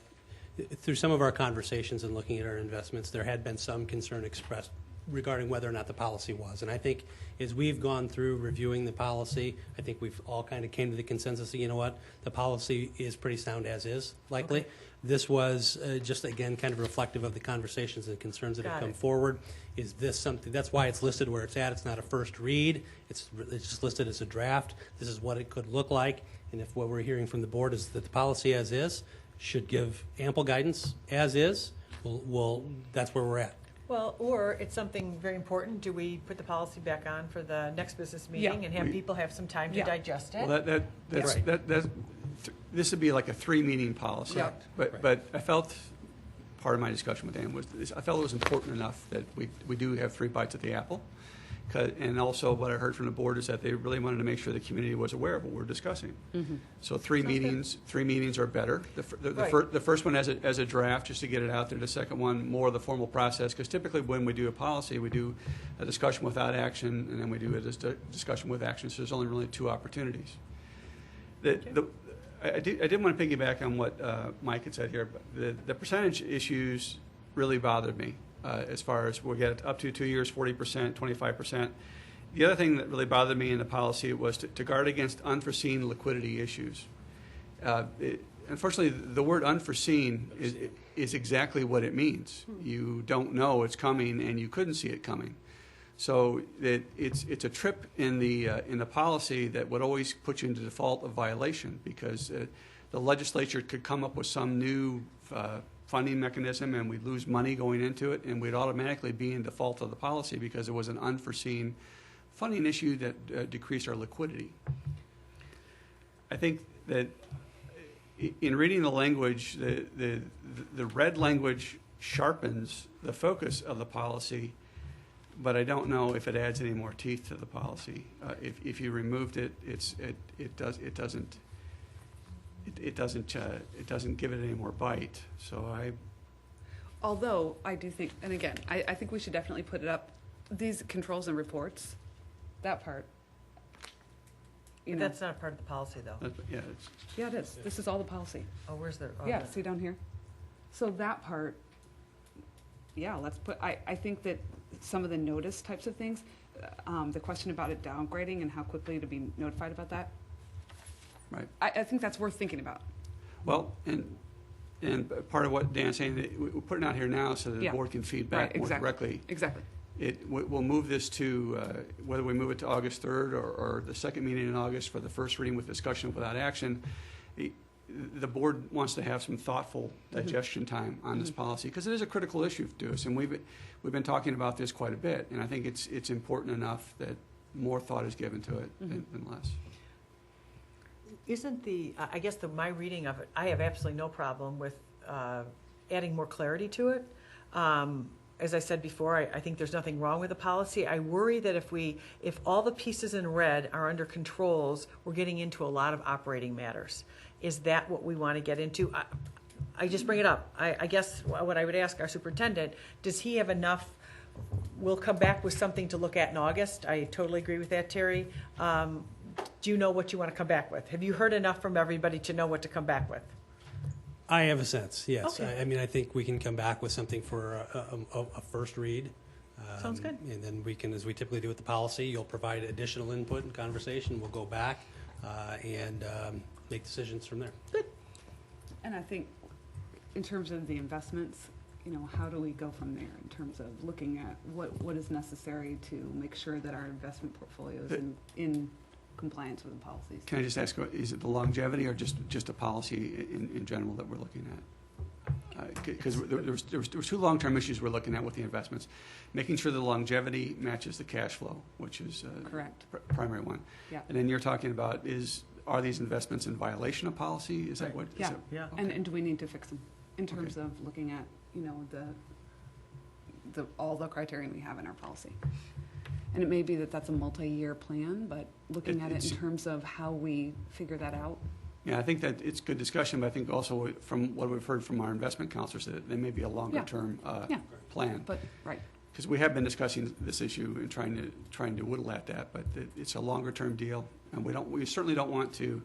through some of our conversations and looking at our investments, there had been some concern expressed regarding whether or not the policy was. And I think as we've gone through reviewing the policy, I think we've all kind of came to the consensus that, you know what, the policy is pretty sound as is, likely. Okay. This was just, again, kind of reflective of the conversations and concerns that have come forward. Is this something, that's why it's listed where it's at. It's not a first read. It's just listed as a draft. This is what it could look like. And if what we're hearing from the board is that the policy as is should give ample guidance as is, that's where we're at.
Well, or it's something very important. Do we put the policy back on for the next business meeting and have people have some time to digest it?
Well, this would be like a 3-meeting policy.
Yeah.
But I felt, part of my discussion with Dan was this, I felt it was important enough that we do have 3 bites at the apple. And also what I heard from the board is that they really wanted to make sure the community was aware of what we're discussing. Mm-hmm. So 3 meetings are better. The first one as a draft, just to get it out there. The second one, more of the formal process, because typically when we do a policy, we do a discussion without action, and then we do a discussion with action. So there's only really 2 opportunities. I did want to piggyback on what Mike had said here. But the percentage issues really bothered me. As far as we'll get up to 2 years, 40%, 25%. The other thing that really bothered me in the policy was to guard against unforeseen liquidity issues. Unfortunately, the word unforeseen is exactly what it means. You don't know it's coming, and you couldn't see it coming. So it's a trip in the policy that would always put you into default of violation, because the legislature could come up with some new funding mechanism, and we'd lose money going into it, and we'd automatically be in default of the policy because it was an unforeseen funding issue that decreased our liquidity. I think that in reading the language, the red language sharpens the focus of the policy, but I don't know if it adds any more teeth to the policy. If you removed it, it doesn't give it any more bite. So
Although I do think, and again, I think we should definitely put it up, these controls and reports, that part. You know,
That's not part of the policy, though.
yeah, it is. This is all the policy.
Oh, where's the? Oh,
Yeah, see down here? So that part, yeah, let's put, I think that some of the notice types of things, the question about it downgrading and how quickly to be notified about that,
right.
I think that's worth thinking about.
Well, and part of what Dan's saying, that we're putting out here now so that the
Yeah.
board can feed
Right,
back more
exactly.
directly.
Exactly.
We'll move this to, whether we move it to August 3rd or the second meeting in August for the first reading with discussion without action. The board wants to have some thoughtful digestion time on this policy, because it is a critical issue to us, and we've been talking about this quite a bit, and I think it's important enough that more thought is given to it than less.
Isn't I guess my reading of it, I have absolutely no problem with adding more clarity to it. As I said before, I think there's nothing wrong with the policy. I worry that if all the pieces in red are under controls, we're getting into a lot of operating matters. Is that what we want to get into? I just bring it up. I guess what I would ask our superintendent, does he have enough? We'll come back with something to look at in August. I totally agree with that, Terry. Do you know what you want to come back with? Have you heard enough from everybody to know what to come back with?
I have a sense, yes.
Okay.
I mean, I think we can come back with something for a first read.
Sounds good.
And then we can, as we typically do with the policy, you'll provide additional input and conversation. We'll go back and make decisions from there.
Good.
And I think in terms of the investments, you know, how do we go from there in terms of looking at what is necessary to make sure that our investment portfolio is in compliance with the policies?
Can I just ask, is it the longevity or just a policy in general that we're looking at? Because there was two long-term issues we're looking at with the investments. Making sure the longevity matches the cash flow, which is
Correct.
Primary one.
Yeah.
And then you're talking about are these investments in violation of policy? Is that
Right.
what? is
Yeah.
that-
Yeah.
okay.
And do we need to fix them in terms of looking at, you know, all the criteria we have in our policy? And it may be that that's a multi-year plan, but looking at it in terms of how we figure that out.
Yeah, I think that it's good discussion, but I think also from what we've heard from our investment counselors, that there may be a longer-term
Yeah.
plan.
But, right,
Because we have been discussing this issue and trying to whittle at that, but it's a longer-term deal, and we certainly don't want to,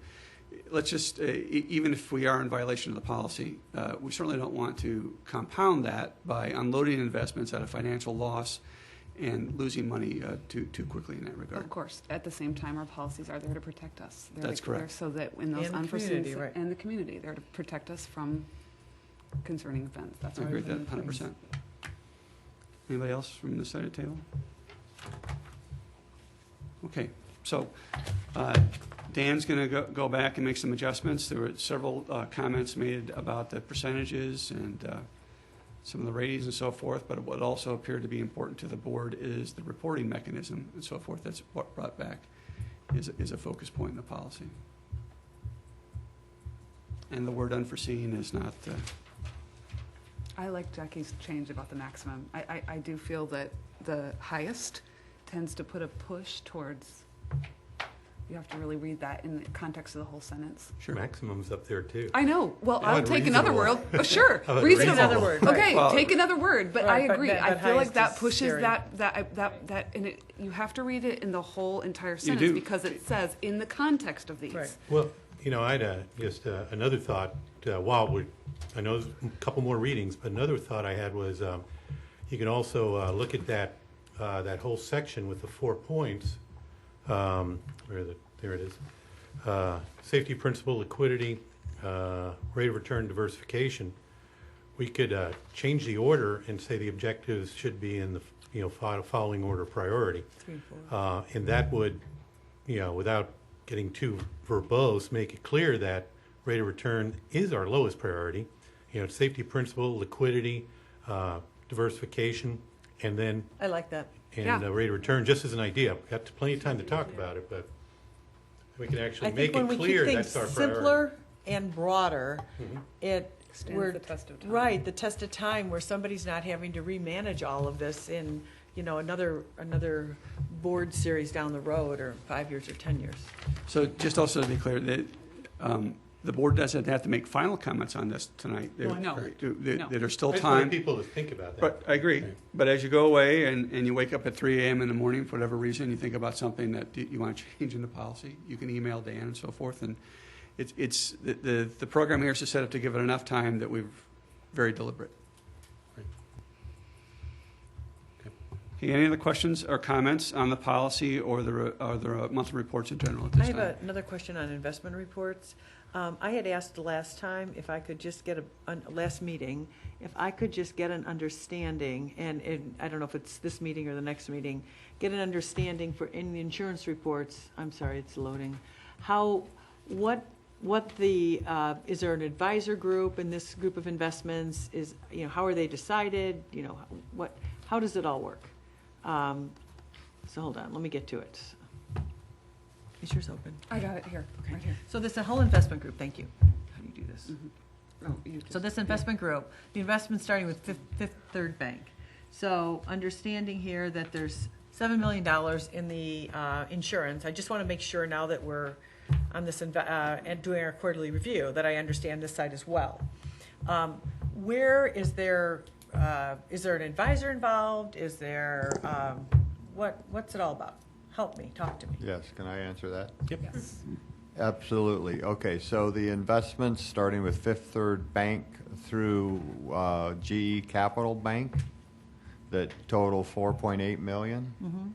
let's just, even if we are in violation of the policy, we certainly don't want to compound that by unloading investments at a financial loss and losing money too quickly in that regard.
of course. At the same time, our policies are there to protect us.
That's correct.
So that in those
And the
unforeseen,
community, right.
and the community, they're to protect us from concerning events. That's
I
our
agree with that
main thing.
100%. Anybody else from this side of the table? Okay, so Dan's going to go back and make some adjustments. There were several comments made about the percentages and some of the ratings and so forth, but what also appeared to be important to the board is the reporting mechanism and so forth. That's what brought back is a focus point in the policy. And the word unforeseen is not,
I like Jackie's change about the maximum. I do feel that the highest tends to put a push towards, you have to really read that in the context of the whole sentence.
sure.
Maximum's up there too.
I know, well,
How
I'll
about
take another word.
reasonable?
Sure,
How about
reasonable.
Another word, right.
Okay,
Well-
take another word, but
Right,
I
but
agree.
that-
I
that
feel like
highest
that
is
pushes
scary.
that, and you have to read it in the whole entire sentence
do.
because it says in the context of these.
Right.
Well, you know, I had just another thought I know there's a couple more readings, but another thought I had was you can also look at that whole section with the 4 points. There it is. Safety principle, liquidity, rate of return, diversification. We could change the order and say the objectives should be in the following order of priority.
3 and 4.
And that would, without getting too verbose, make it clear that rate of return is our lowest priority. Safety principle, liquidity, diversification, and then
I like that.
Yeah.
rate of return, just as an idea. We've got plenty of time to talk about it, but we can actually
I
make
think when
it
we
clear
keep
that's our
things
priority.
simpler and broader,
Mhm.
it we're,
the test of time.
right, the test of time where somebody's not having to remanage all of this in, another board series down the road, or 5 years or 10 years.
So just also to be clear, that the board doesn't have to make final comments on this tonight.
No.
There's still
I just
time.
want people to think about that.
But I agree. But as you go away and you wake up at 3 a.m. in the morning, for whatever reason, you think about something that you want to change in the policy, you can email Dan and so forth. And it's the program here is set up to give it enough time that we're very deliberate. Okay, any other questions or comments on the policy or the monthly reports in general at
I
this
have
time?
another question on investment reports. I had asked the last time if I could just get last meeting, if I could just get an understanding, and I don't know if it's this meeting or the next meeting, get an understanding for in the insurance reports. I'm sorry, it's loading. What the is there an advisor group in this group of investments? How are they decided? How does it all work? So hold on, let me get to it. Is yours open?
I got it here, right here.
So this is a whole investment group, thank you. How do you do this?
Oh, you just-
So this investment group, the investment starting with Fifth Third Bank. So understanding here that there's $7 million in the insurance, I just want to make sure now that we're on this and doing our quarterly review, that I understand this side as well. Where is there an advisor involved? Is there, what's it all about? Help me, talk to me.
Yes, can I answer that?
Yep.
Absolutely. Okay, so the investments, starting with Fifth Third Bank through GE Capital Bank, that total $4.8 million.
Mm-hmm.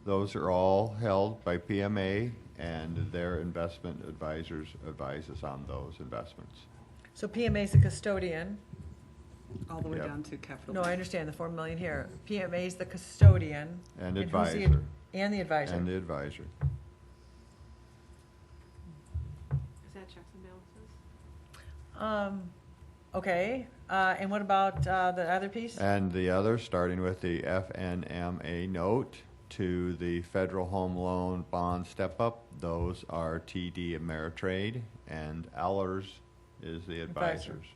Those are all held by PMA, and their investment advisors advise us on those investments.
So PMA is the custodian.
All the way
Yep.
down to capital.
No, I understand the $4 million here. PMA is the custodian.
And
who's the
advisor.
And the advisor.
And the advisor.
Is that checks and balances?
Okay, and what about the other piece?
And the other, starting with the FNMA note to the Federal Home Loan Bond Step-Up, those are TD Ameritrade, and Ellers is the
Advisor.
advisors.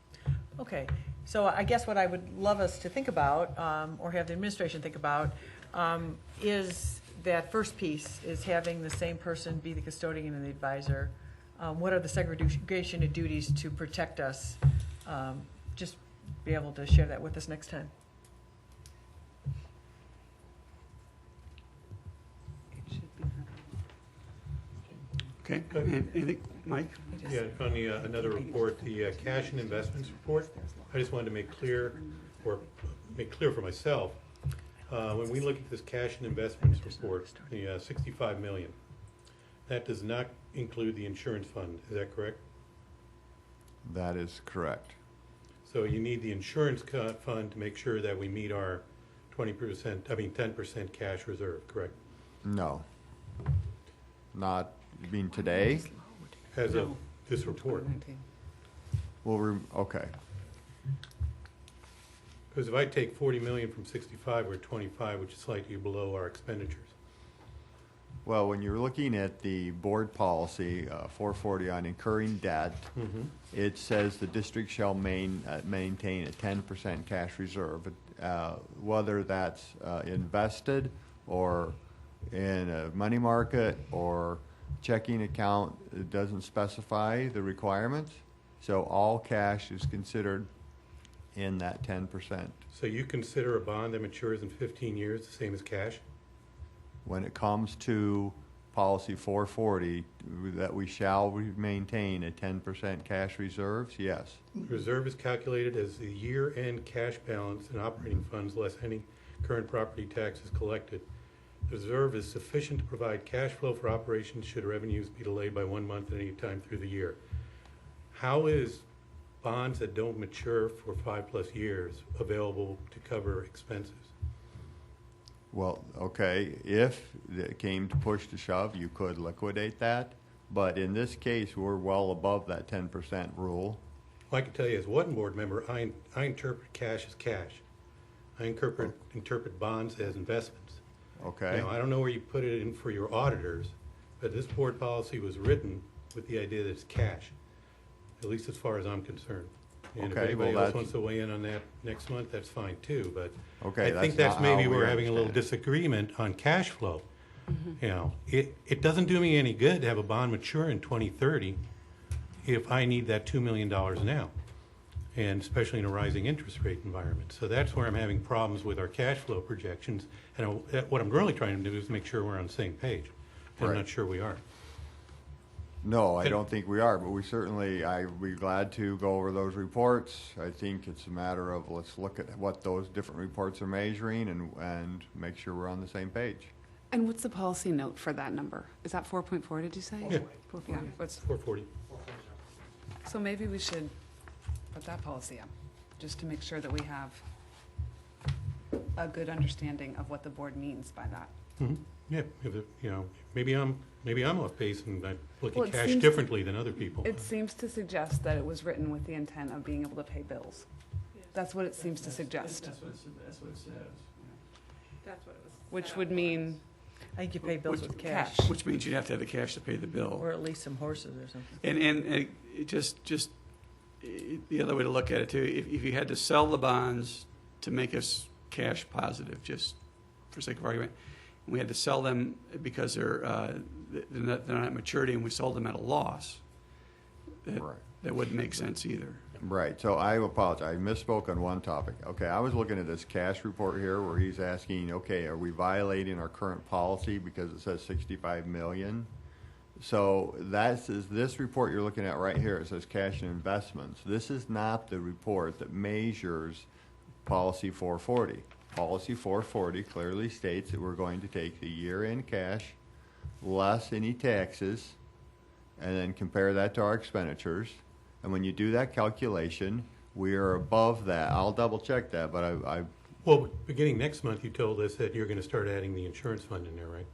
Okay, so I guess what I would love us to think about, or have the administration think about, is that first piece, is having the same person be the custodian and the advisor. What are the segregation of duties to protect us? Just be able to share that with us next time.
It should be
Okay, anything, Mike?
Yeah, on the, another report, the cash and investments report, I just wanted to make clear for myself, when we look at this cash and investments report, the 65 million, that does not include the insurance fund, is that correct?
That is correct.
So you need the insurance fund to make sure that we meet our 10% cash reserve, correct?
No. Not, you mean today?
As of this report.
2019.
Okay.
Because if I take 40 million from 65, we're at 25, which is slightly below our expenditures.
Well, when you're looking at the board policy, 440 on incurring debt, it says the district shall maintain a 10% cash reserve, whether that's invested or in a money market or checking account. It doesn't specify the requirements, so all cash is considered in that 10%.
So you consider a bond that matures in 15 years the same as cash?
When it comes to policy 440, that we shall maintain a 10% cash reserves, yes.
Reserve is calculated as the year-end cash balance in operating funds less any current property taxes collected. The reserve is sufficient to provide cash flow for operations should revenues be delayed by 1 month at any time through the year. How is bonds that don't mature for 5+ years available to cover expenses?
Well, okay, if it came to push to shove, you could liquidate that, but in this case, we're well above that 10% rule.
Well, I can tell you as one board member, I interpret cash as cash. I interpret bonds as investments.
Okay?
Now, I don't know where you put it in for your auditors, but this board policy was written with the idea that it's cash, at least as far as I'm concerned. And if
Okay,
anybody
well,
else
that's-
wants to weigh in on that next month, that's fine too, but
Okay,
I
that's
think that's
not how
maybe
we
we're having a little
understand it.
disagreement on cash flow. You know, it doesn't do me any good to have a bond mature in 2030 if I need that $2 million now, and especially in a rising interest rate environment. So that's where I'm having problems with our cash flow projections. And what I'm really trying to do is make sure we're on the same page. And I'm
Right.
not sure we are.
No, I don't think we are, but we certainly, I'd be glad to go over those reports. I think it's a matter of, let's look at what those different reports are measuring and make sure we're on the same page.
And what's the policy note for that number? Is that 4.4, did you say?
Yeah.
Yeah, what's,
440.
so maybe we should put that policy up, just to make sure that we have a good understanding of what the board means by that.
Mhm. Yeah, if it, you know, maybe I'm off base and I look
Well,
at
it
cash
seems-
differently than other people.
It seems to suggest that it was written with the intent of being able to pay bills. That's what it seems to suggest,
That's what it says.
That's what it was.
which
set
would
up for.
mean
I think you pay bills with cash,
cash.
Which means you'd have to have the cash to pay the bill.
or at least some horses or something.
And it just the other way to look at it too, if you had to sell the bonds to make us cash positive, just for sake of argument, and we had to sell them because they're not at maturity and we sold them at a loss,
Right.
that wouldn't make sense either.
Right, so I apologize, I misspoke on one topic. Okay, I was looking at this cash report here where he's asking, okay, are we violating our current policy because it says 65 million? So is this report you're looking at right here, it says cash and investments. This is not the report that measures policy 440. Policy 440 clearly states that we're going to take the year-end cash less any taxes and then compare that to our expenditures. And when you do that calculation, we are above that. I'll double check that, but I
Well, beginning next month, you told us that you're going to start adding the insurance fund in there, right?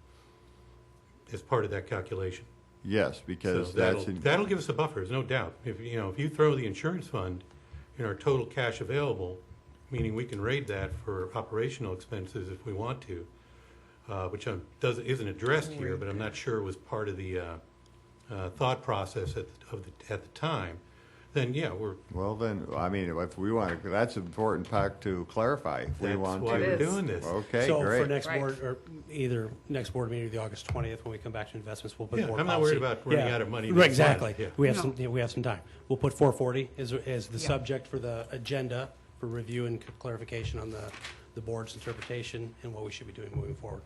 As part of that calculation.
yes, because
So
that's,
that'll give us a buffer, there's no doubt. If you throw the insurance fund in our total cash available, meaning we can raid that for operational expenses if we want to, which isn't addressed here, but I'm not sure was part of the thought process at the time. Then yeah,
well then, I mean, if we want to, that's an important fact to clarify. If we
that's
want
why
to.
we're
It is.
doing this.
Okay,
So for
great.
next
Right.
board, or either next board meeting or the August 20th, when we come back to investments, we'll put
Yeah,
board
I'm not
policy.
worried about running
Yeah.
out of money
Right,
this month,
exactly.
yeah.
We have
No.
we have some time. We'll put 440 as the
Yeah.
subject for the agenda for review and clarification on the board's interpretation and what we should be doing moving forward.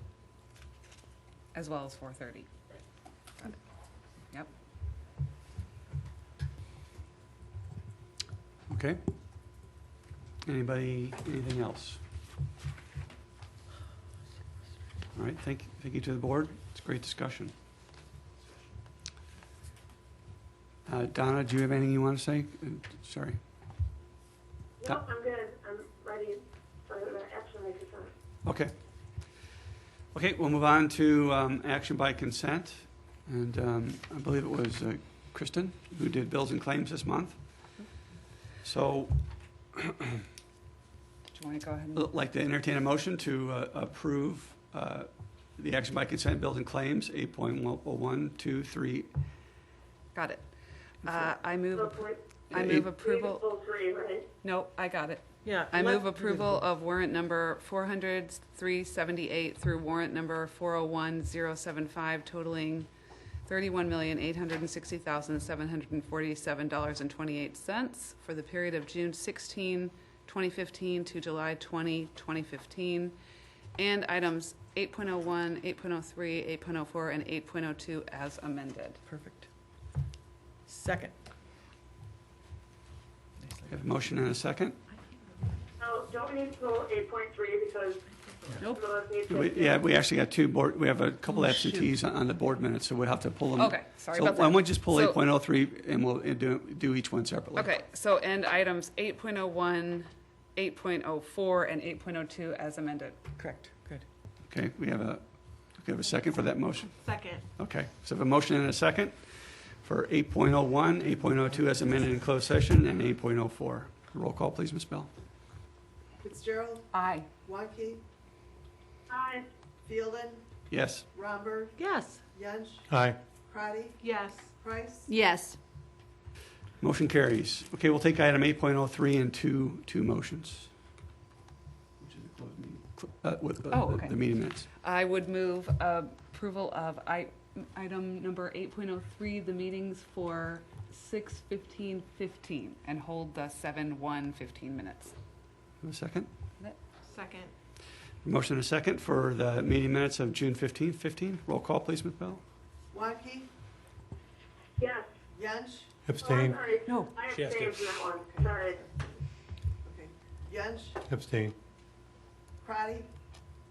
as well as 430. Got it. Yep.
Okay? Anything else? All right, thank you to the board. It's a great discussion. Donna, do you have anything you want to say? Sorry.
No, I'm good. I'm ready for the action I could sign.
Okay. Okay, we'll move on to action by consent. And I believe it was Kristen who did bills and claims this month. So
Do you want to go ahead and?
I'd like to entertain a motion to approve the action by consent bills and claims, 8.1, 2, 3.
Got it. I move
So point
approval.
full three, right?
Nope, I got it.
Yeah.
I move approval of warrant number 400-378 through warrant number 401-075 totaling $31,860,747.28 for the period of June 16, 2015 to July 20, 2015, and items 8.01, 8.03, 8.04, and 8.02 as amended.
Perfect. Second.
We have a motion and a second.
No, don't we need to pull 8.3 because
Nope.
those need to.
Yeah, we actually got we have a couple absentees on the board minutes, so we'll have to pull them.
Okay, sorry
So
about
why
that.
don't we just pull
So-
8.03 and we'll do each one separately?
Okay, so end items 8.01, 8.04, and 8.02 as amended.
Correct. Good.
Okay, we have a second for that motion?
Second.
Okay, so we have a motion and a second for 8.01, 8.02 as amended in closed session, and 8.04. Roll call, please, Ms. Bell.
Fitzgerald,
Aye.
Wanke,
Aye.
Fielden,
Yes.
Romberg,
Yes.
Yench,
Aye.
Crotty,
Yes.
Price.
Yes.
Motion carries. Okay, we'll take item 8.03 in two motions. Which is a closed meeting. With
okay.
the meeting minutes.
I would move approval of item number 8.03, the meetings for 6:15:15, and hold the 7:1:15 minutes.
Have a second?
Second.
Motion and a second for the meeting minutes of June 15th, 15. Roll call, please, Ms. Bell.
Wanke,
Yes.
Yench,
Abstain.
Oh, sorry.
No.
I
She has to.
abstained from that one, sorry.
okay, Yench,
Abstain.
Crotty,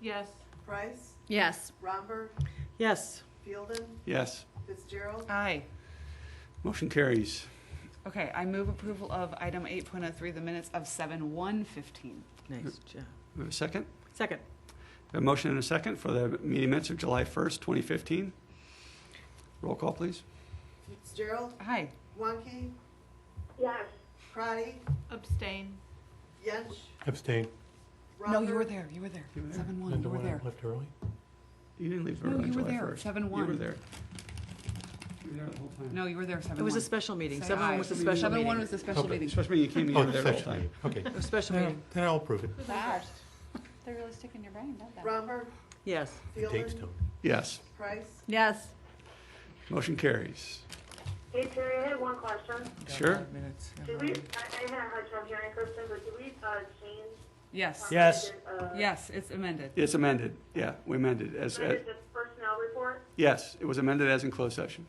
Yes.
Price,
Yes.
Romberg,
Yes.
Fielden,
Yes.
Fitzgerald,
Aye.
Motion carries.
Okay, I move approval of item 8.03, the minutes of 7:1:15.
Nice job.
Have a second?
Second.
A motion and a second for the meeting minutes of July 1st, 2015. Roll call, please.
Fitzgerald,
Aye.
Wanke,
Yes.
Crotty,
Abstain.
Yench,
Abstain.
Romberg.
No, you were there, you were there.
You were there.
7:1,
Linda,
you were
when I
there.
left early?
You didn't leave
No,
early on
you were
July
there,
1st.
7-1.
You were there. You were there the whole time.
No, you were there 7:1.
It was a special meeting.
Say
7-1
aye.
was a special
7:1
meeting.
was the special
Okay.
meeting.
Especially when you came in, you
Oh,
were
the
there the whole
special
time.
meeting, okay.
A special
Then
meeting.
then I'll approve it.
They're really sticking your brain, don't they?
Romberg,
Yes.
The dates
Fielden,
don't.
Yes.
Price,
Yes.
Motion carries.
Hey, Terry, I had one question.
Sure.
Do we, I had a hard time hearing Kristen, but do we, change?
Yes,
Yes.
yes, it's amended.
It's amended. Yeah, we amended as,
Amended the personnel report?
yes, it was amended as in closed session.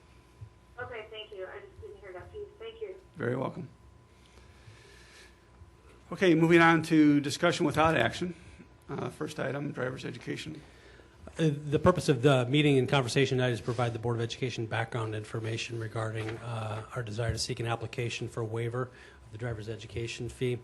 Okay, thank you. I just didn't hear that piece. Thank you.
Very welcome. Okay, moving on to discussion without action. First item, driver's education.
The purpose of the meeting and conversation tonight is to provide the Board of Education background information regarding our desire to seek an application for a waiver of the driver's education fee.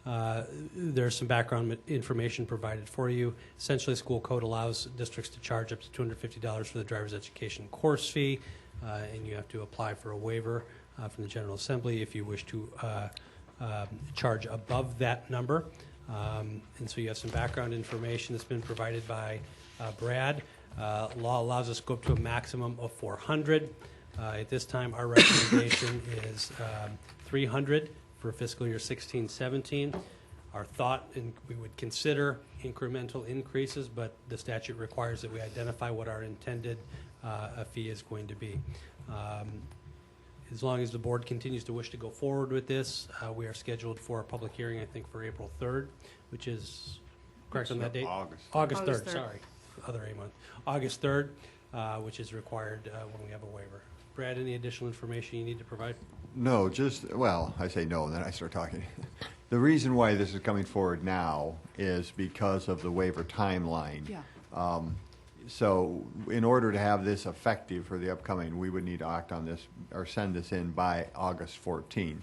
There's some background information provided for you. Essentially, school code allows districts to charge up to $250 for the driver's education course fee, and you have to apply for a waiver from the General Assembly if you wish to charge above that number. And so you have some background information that's been provided by Brad. Law allows us to go up to a maximum of 400. At this time, our recommendation is 300 for fiscal year 16-17. Our thought, and we would consider incremental increases, but the statute requires that we identify what our intended fee is going to be. As long as the board continues to wish to go forward with this, we are scheduled for a public hearing, I think, for April 3rd, which is correct on that date?
August.
August 3rd,
August 3rd.
sorry. Other A month. August 3rd, which is required when we have a waiver. Brad, any additional information you need to provide?
No, just, well, I say no, and then I start talking. The reason why this is coming forward now is because of the waiver timeline.
Yeah.
So in order to have this effective for the upcoming, we would need to act on this or send this in by August 14th.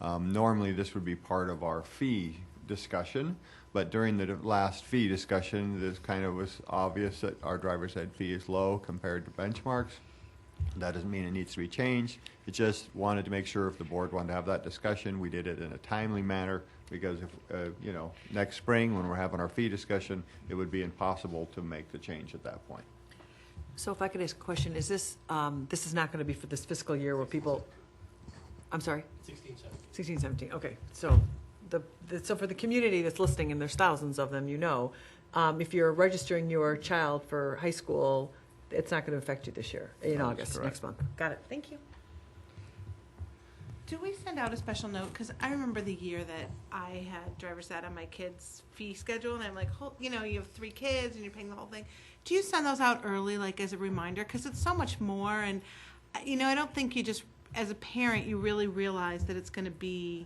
Normally, this would be part of our fee discussion, but during the last fee discussion, this kind of was obvious that our driver's ed fee is low compared to benchmarks. That doesn't mean it needs to be changed. It just wanted to make sure if the board wanted to have that discussion, we did it in a timely manner, because if, next spring when we're having our fee discussion, it would be impossible to make the change at that point.
So if I could ask a question, is this, this is not going to be for this fiscal year where people, I'm sorry? 16, 17, okay. So so for the community that's listening, and there's thousands of them, if you're registering your child for high school, it's not going to affect you this year, in
That is
August,
correct.
next month. Got it, thank you.
Do we send out a special note? Because I remember the year that I had driver's ed on my kids' fee schedule, and I'm like, you have 3 kids and you're paying the whole thing. Do you send those out early, like as a reminder? Because it's so much more, and I don't think you just, as a parent, you really realize that it's going to be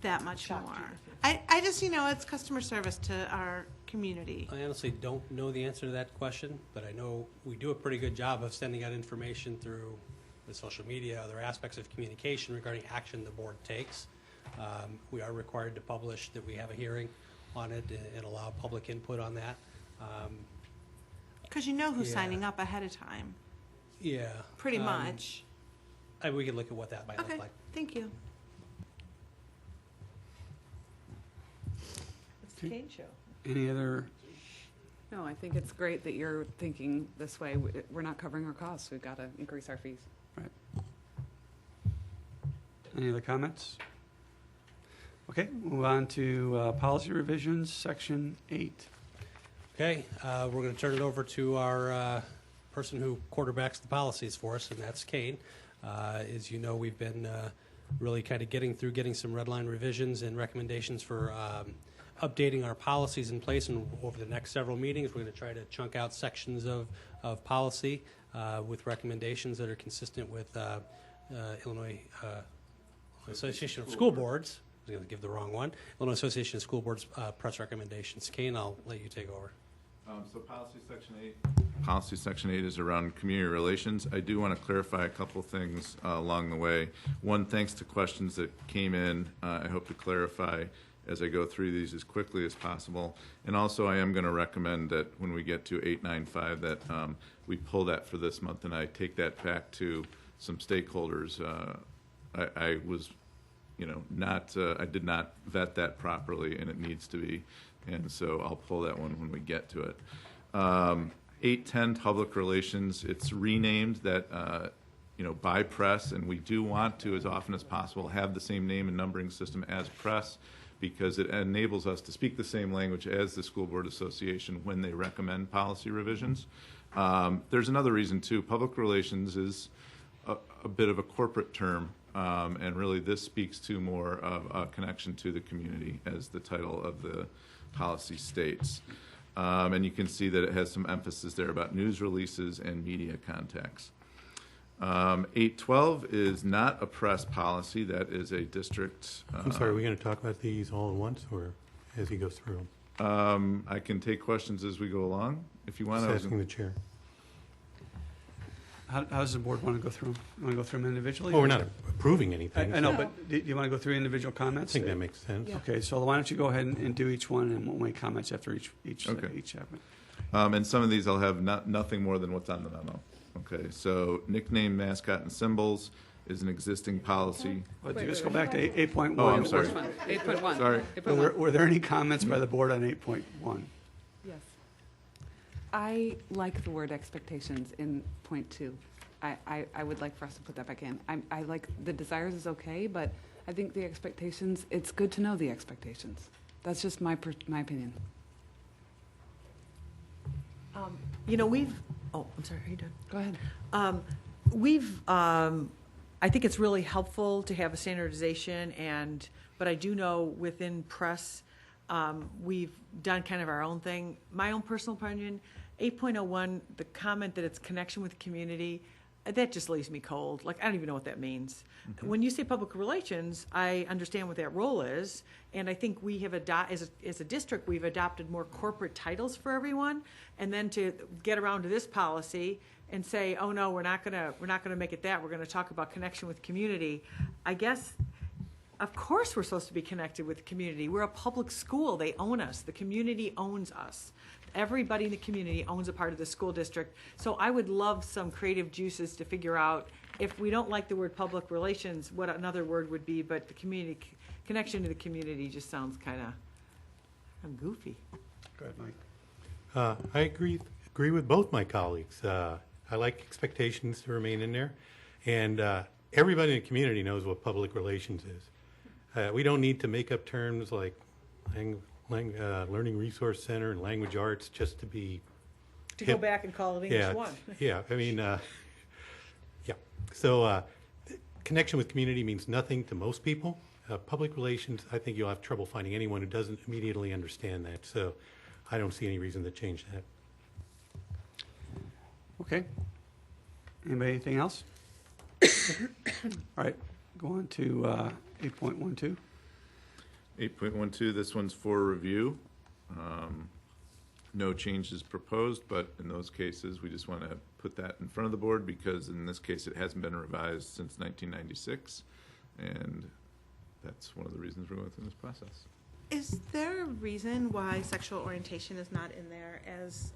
that much more. I just, it's customer service to our community.
I honestly don't know the answer to that question, but I know we do a pretty good job of sending out information through the social media, other aspects of communication regarding action the board takes. We are required to publish that we have a hearing on it and allow public input on that.
Because you know who's
Yeah.
signing up ahead of time,
Yeah.
pretty much.
We could look at what that might
Okay,
look like.
thank you.
It's the Kane Show.
Any other,
No, I think it's great that you're thinking this way. We're not covering our costs. We've got to increase our fees.
Any other comments? Okay, move on to policy revisions, section 8.
Okay, we're going to turn it over to our person who quarterbacks the policies for us, and that's Kane. As you know, we've been really kind of getting some red line revisions and recommendations for updating our policies in place. And over the next several meetings, we're going to try to chunk out sections of policy with recommendations that are consistent with Illinois Association of School Boards. I was going to give the wrong one. Illinois Association of School Boards press recommendations. Kane, I'll let you take over.
So policy section 8. Policy section 8 is around community relations. I do want to clarify a couple things along the way. One, thanks to questions that came in. I hope to clarify as I go through these as quickly as possible. And also, I am going to recommend that when we get to 895, that we pull that for this month, and I take that back to some stakeholders. I was, I did not vet that properly, and it needs to be. And so I'll pull that one when we get to it. 810 public relations, it's renamed that, by press, and we do want to, as often as possible, have the same name and numbering system as press, because it enables us to speak the same language as the School Board Association when they recommend policy revisions. There's another reason, too. Public relations is a bit of a corporate term, and really this speaks to more of a connection to the community, as the title of the policy states. And you can see that it has some emphasis there about news releases and media contacts. 812 is not a press policy. That is a district.
I'm sorry, are we going to talk about these all at once or as he goes through them?
I can take questions as we go along if you want.
Just asking the chair.
How does the board want to go through them? You want to go through them individually?
Well, we're not approving anything.
I know, but do you want to go through individual
I
comments?
think that makes sense.
Okay, so why don't you go ahead and do each one, and we'll make comments after each
Okay.
segment.
And some of these I'll have nothing more than what's on the memo. Okay, so nickname, mascot, and symbols is an existing policy.
But just go back to 8.1.
Oh, I'm sorry.
8.1.
Sorry.
8.1.
Were there any comments by the board on 8.1?
Yes. I like the word expectations in point 2. I would like for us to put that back in. I like the desires is okay, but I think the expectations, it's good to know the expectations. That's just my opinion.
I'm sorry, are you done?
Go ahead.
I think it's really helpful to have a standardization, but I do know within press, we've done kind of our own thing. My own personal opinion, 8.01, the comment that it's connection with community, that just leaves me cold. Like, I don't even know what that means. Mm-hmm. When you say public relations, I understand what that role is, and I think we have as a district, we've adopted more corporate titles for everyone, and then to get around to this policy and say, oh no, we're not gonna make it that. We're gonna talk about connection with community. I guess, of course, we're supposed to be connected with the community. We're a public school. They own us. The community owns us. Everybody in the community owns a part of the school district. So I would love some creative juices to figure out, if we don't like the word public relations, what another word would be, but the community connection to the community just sounds kind of goofy.
Go ahead, Mike.
I agree with both my colleagues. I like expectations to remain in there, and everybody in the community knows what public relations is. We don't need to make up terms like Learning Resource Center and language arts just to be
Go back and call it English 1.
Yeah, I mean, yeah. So connection with community means nothing to most people. Public relations, I think you'll have trouble finding anyone who doesn't immediately understand that. So I don't see any reason to change that.
Okay. Anybody, anything else? All right, go on to 8.12.
8.12, this one's for review. No changes proposed, but in those cases, we just want to put that in front of the board because in this case, it hasn't been revised since 1996. And that's one of the reasons we're going through this process.
Is there a reason why sexual orientation is not in there as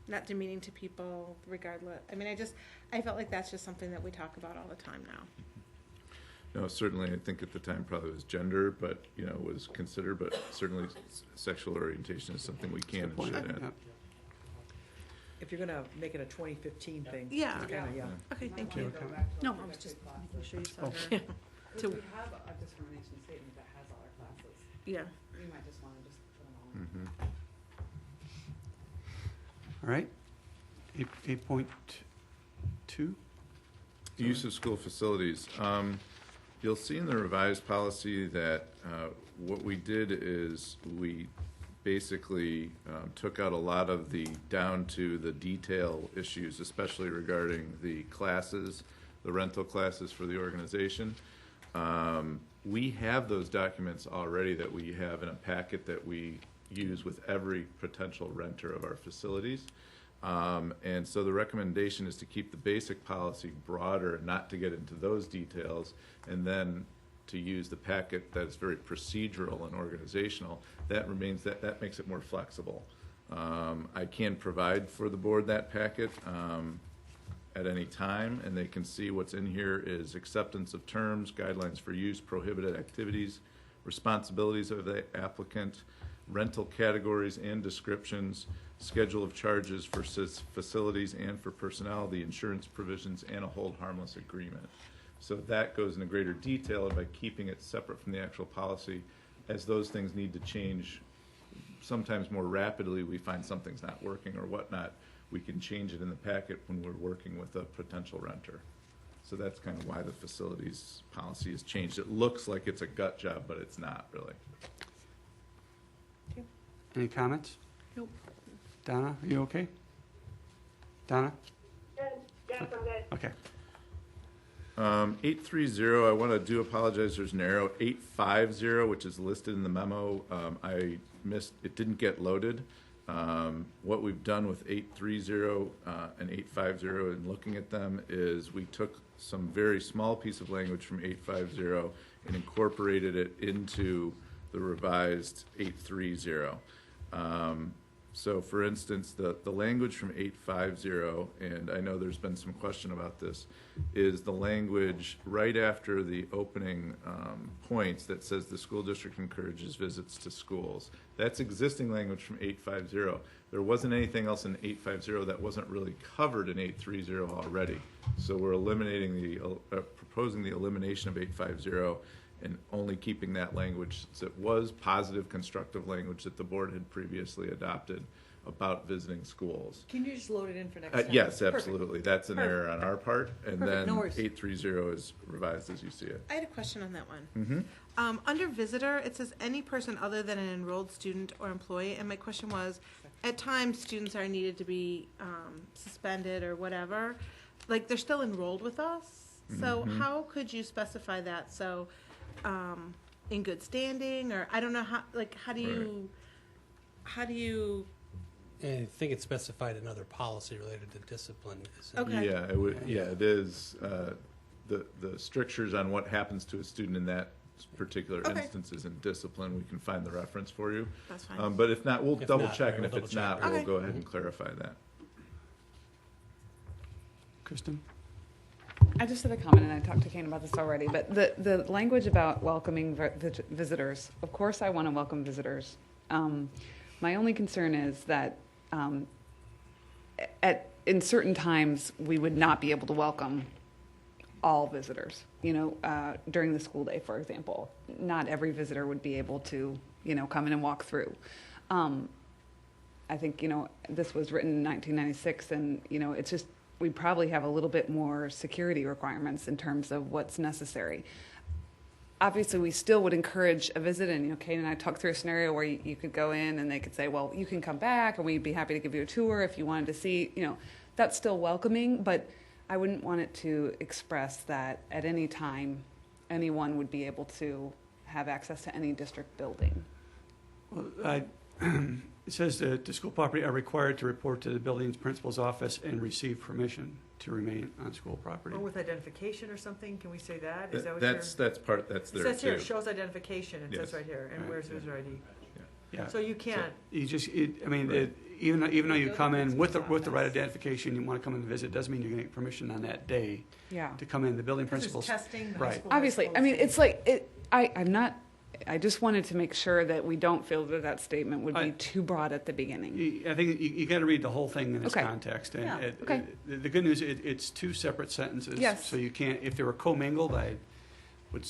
not demeaning to people regardless? I mean, I felt like that's just something that we talk about all the time now.
No, certainly, I think at the time probably was gender, but, was considered, but certainly sexual orientation is something we can and should add.
Yeah.
If you're going to make it a 2015 thing.
Yeah.
Kinda, yeah.
Okay, thank you.
No, I was just making sure you saw her.
to,
We have a discrimination statement that has all our classes.
yeah.
We might just want to just put them all in.
All right. 8.2.
Use of school facilities. You'll see in the revised policy that what we did is we basically took out a lot of the down to the detail issues, especially regarding the classes, the rental classes for the organization. We have those documents already that we have in a packet that we use with every potential renter of our facilities. And so the recommendation is to keep the basic policy broader and not to get into those details, and then to use the packet that's very procedural and organizational. That remains, that makes it more flexible. I can provide for the board that packet at any time, and they can see what's in here is acceptance of terms, guidelines for use, prohibited activities, responsibilities of the applicant, rental categories and descriptions, schedule of charges for facilities and for personnel, the insurance provisions, and a hold harmless agreement. So that goes into greater detail, and by keeping it separate from the actual policy, as those things need to change, sometimes more rapidly, we find something's not working or whatnot, we can change it in the packet when we're working with a potential renter. So that's kind of why the facilities policy has changed. It looks like it's a gut job, but it's not really.
Any comments?
Nope.
Donna, are you okay? Donna?
Good, yes, I'm good.
Okay.
830, I want to apologize, there's an arrow. 850, which is listed in the memo, I missed, it didn't get loaded. What we've done with 830 and 850 and looking at them is we took some very small piece of language from 850 and incorporated it into the revised 830. So for instance, the language from 850, and I know there's been some question about this, is the language right after the opening points that says the school district encourages visits to schools. That's existing language from 850. There wasn't anything else in 850 that wasn't really covered in 830 already. So we're eliminating proposing the elimination of 850 and only keeping that language, since it was positive, constructive language that the board had previously adopted about visiting schools.
Can you just load it in for next time?
Yes,
Perfect.
absolutely. That's an error on our part. And
Perfect,
then
no worries.
830 is revised as you see it.
I had a question on that one.
Mm-hmm.
Under visitor, it says any person other than an enrolled student or employee, and my question was, at times, students are needed to be suspended or whatever. Like, they're still enrolled with us, so
Mhm.
how could you specify that? So, in good standing, or I don't know how, like, how do you,
And I think it's specified in other policy related to discipline. isn't it?
Okay.
Yeah, it would, yeah, it is. The strictures on what happens to a student in that particular
Okay.
instance is in discipline. We can find the reference for you.
that's fine.
But if not, we'll
If
double
not,
check,
right,
and if
we'll
it's
double
not,
check.
we'll
Okay.
go ahead and clarify that.
Kristen?
I just had a comment, and I talked to Kane about this already, but the language about welcoming visitors, of course I want to welcome visitors. My only concern is that in certain times, we would not be able to welcome all visitors. During the school day, for example, not every visitor would be able to, come in and walk through. I think, this was written in 1996, and, it's just, we probably have a little bit more security requirements in terms of what's necessary. Obviously, we still would encourage a visit, and Kate and I talked through a scenario where you could go in and they could say, well, you can come back, and we'd be happy to give you a tour if you wanted to see, that's still welcoming, but I wouldn't want it to express that at any time anyone would be able to have access to any district building.
Well, it says that the school property are required to report to the building's principal's office and receive permission to remain on school property.
Or with identification or something, can we say that? Is that what
That's
you're?
that's
It
there
says here,
too.
shows identification, it says
Yes.
right here, and
Right,
where's
yeah.
user ID?
Yeah.
So you can't,
You just,
Right.
even though you
Go to
come in with the
principal's
right
office.
identification, you want to come in and visit, doesn't mean you're getting permission on that day
Yeah.
to come in. The building
because there's
principals.
testing, the high
Right.
school has
Obviously, I mean, it's like, I just wanted to make sure that we don't feel that statement would be too broad at the beginning.
I think you got to read the whole thing in its
Okay.
context. And
Yeah.
Okay.
the good news, it's two separate sentences.
Yes.
So you can't, if they were commingled, would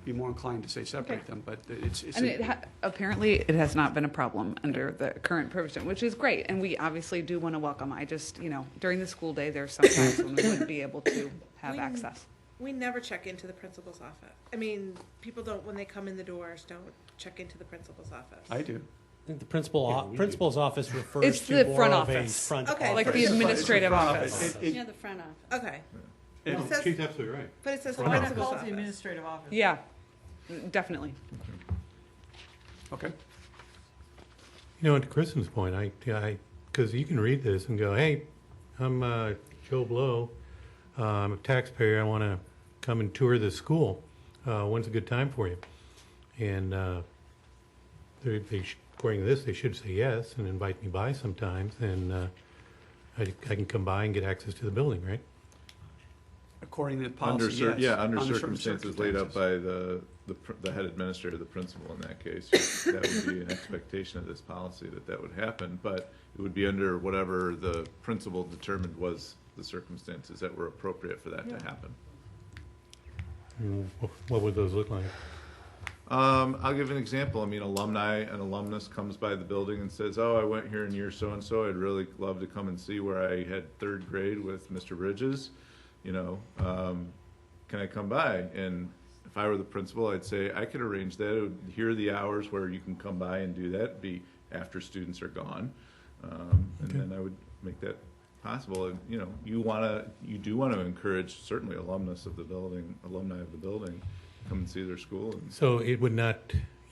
be more inclined to say separate them, but it's.
And apparently, it has not been a problem under the current provision, which is great. And we obviously do want to welcome. I just, during the school day, there's some times when we wouldn't be able to have access.
We never check into the principal's office. I mean, people don't, when they come in the doors, don't check into the principal's office.
I do.
I think the principal's office refers
It's
to
the
more
front
of a
office.
front
Okay,
Like
office.
the administrative office.
Yeah, the front office.
Okay.
It-
It says-
She's absolutely right.
But it says
Front
principal's
Calls the
office.
administrative office.
Yeah, definitely.
Okay.
To Kristen's point, because you can read this and go, hey, I'm Joe Blow, I'm a taxpayer, I want to come and tour this school. When's a good time for you? And according to this, they should say yes and invite me by sometimes, and I can come by and get access to the building, right?
According to the
Under
policy, yes.
under
certain
circumstances laid up by the head administrator, the principal in that case. That would be an expectation of this policy that would happen, but it would be under whatever the principal determined was the circumstances that were appropriate for that to happen.
And what would those look like?
I'll give an example. I mean, an alumnus comes by the building and says, "Oh, I went here in year so-and-so. I'd really love to come and see where I had third grade with Mr. Bridges. Can I come by?" And if I were the principal, I'd say, I could arrange that. Here are the hours where you can come by and do that. It'd be after students are gone. And then I would make that possible. And, you do want to encourage certainly alumni of the building, come and see their school. And
So it would not,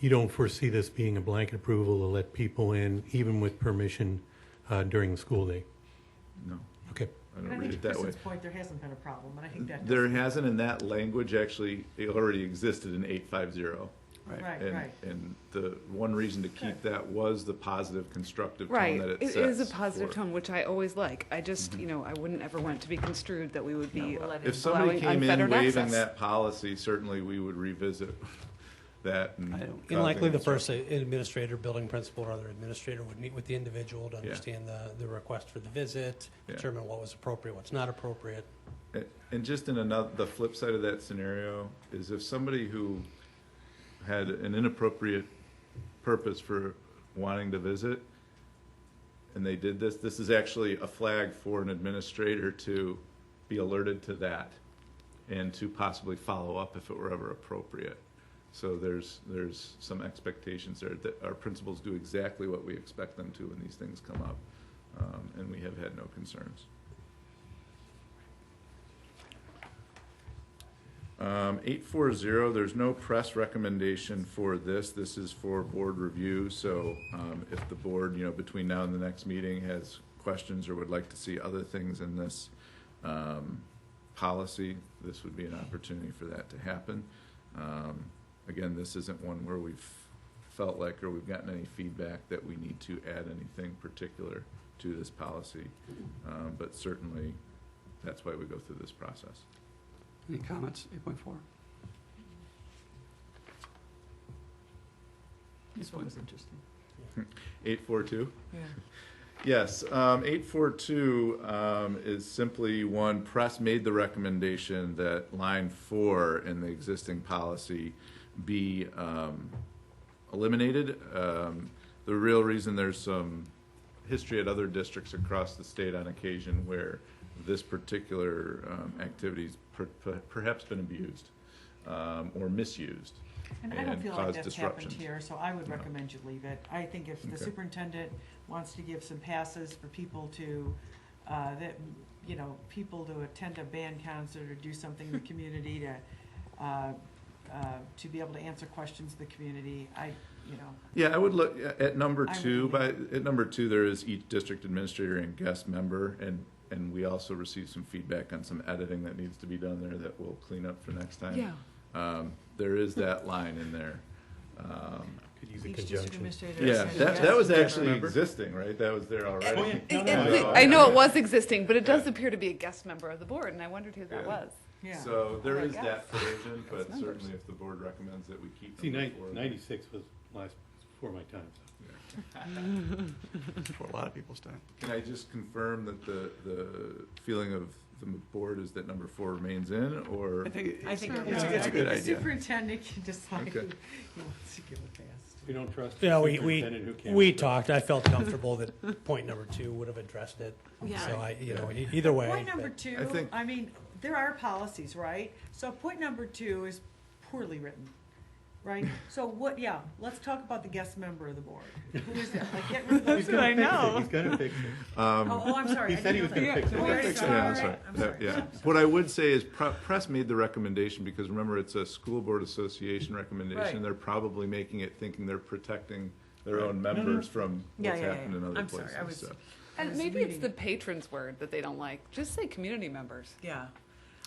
you don't foresee this being a blanket approval to let people in, even with permission during the school day?
no,
Okay.
I
And
don't
I
read
think
it
to
that way.
Kristen's point, there hasn't been a problem, and I think that.
There hasn't, and that language actually, it already existed in 850.
Right,
And,
right.
and the one reason to keep that was the positive, constructive tone
Right.
that it
It
sets.
is a positive
for-
tone, which I always like. I just, I wouldn't ever want it to be construed that we would be
we'll let it
If somebody
allowing
came in
unfettered
waiving
access.
that policy, certainly we would revisit that. And
I don't-
causing
Likely the
concern.
first administrator, building principal, or other administrator would meet with the individual to understand the request for the visit,
Yeah.
determine what was appropriate, what's not appropriate.
And just in the flip side of that scenario is if somebody who had an inappropriate purpose for wanting to visit, and they did this, this is actually a flag for an administrator to be alerted to that and to possibly follow up if it were ever appropriate. So there's some expectations there that our principals do exactly what we expect them to when these things come up, and we have had no concerns. 840, there's no press recommendation for this. This is for board review. So if the board, between now and the next meeting has questions or would like to see other things in this policy, this would be an opportunity for that to happen. Again, this isn't one where we've felt like or we've gotten any feedback that we need to add anything particular to this policy. But certainly, that's why we go through this process.
Any comments, 8.4?
This one was interesting.
842?
Yeah.
Yes, 842 is simply one, press made the recommendation that line 4 in the existing policy be eliminated. The real reason, there's some history at other districts across the state on occasion where this particular activity's perhaps been abused or misused.
And I don't feel like
caused
that's happened
disruptions.
here, so I would
No.
recommend you leave it. I think if the
Okay.
superintendent wants to give some passes for people to, people to attend a band concert or do something in the community to be able to answer questions of the community,
Yeah, I would look at number
I
2.
would
But at number 2, there is each district administrator and guest member, and we also received some feedback on some editing that needs to be done there that we'll clean up for next time.
Yeah.
There is that line in there.
Could use a
each district
conjunction.
administrator.
Yeah,
has a
that
guest
was
member.
actually existing, right? That was there already.
I know it was existing, but it does appear to be a guest member of the board, and I wondered who that
Yeah.
was.
Yeah.
So there
Oh, I
is that
guess.
provision, but
Members.
certainly if the board recommends that we keep
See,
number 4.
96 was before my time.
For a lot of people's time.
Can I just confirm that the feeling of the board is that number 4 remains in, or?
I think
I think
it's a good
the
idea.
superintendent can decide who
Okay.
he wants to give it past.
We don't trust the
Yeah,
superintendent who can't.
we talked. I felt comfortable that point number 2 would have addressed it.
Yeah.
So either way.
Point number
but-
2,
I think-
I mean, there are policies, right? So point number 2 is poorly written, right? So what, let's talk about the guest member of the board. Who is that? Like, get rid of those.
I know.
He's gonna fix it.
Oh, I'm sorry.
He said he was gonna fix it.
Oh, I'm
Yeah,
sorry.
I'm sorry.
I'm sorry.
Yeah. What I would say is press made the recommendation because remember, it's a school board association recommendation.
Right.
They're probably making it thinking they're protecting their own members from what's happened in other
I'm
places.
sorry, I was,
so.
And
was
maybe it's
reading
the
it.
patrons word that they don't like. Just say community members.
yeah.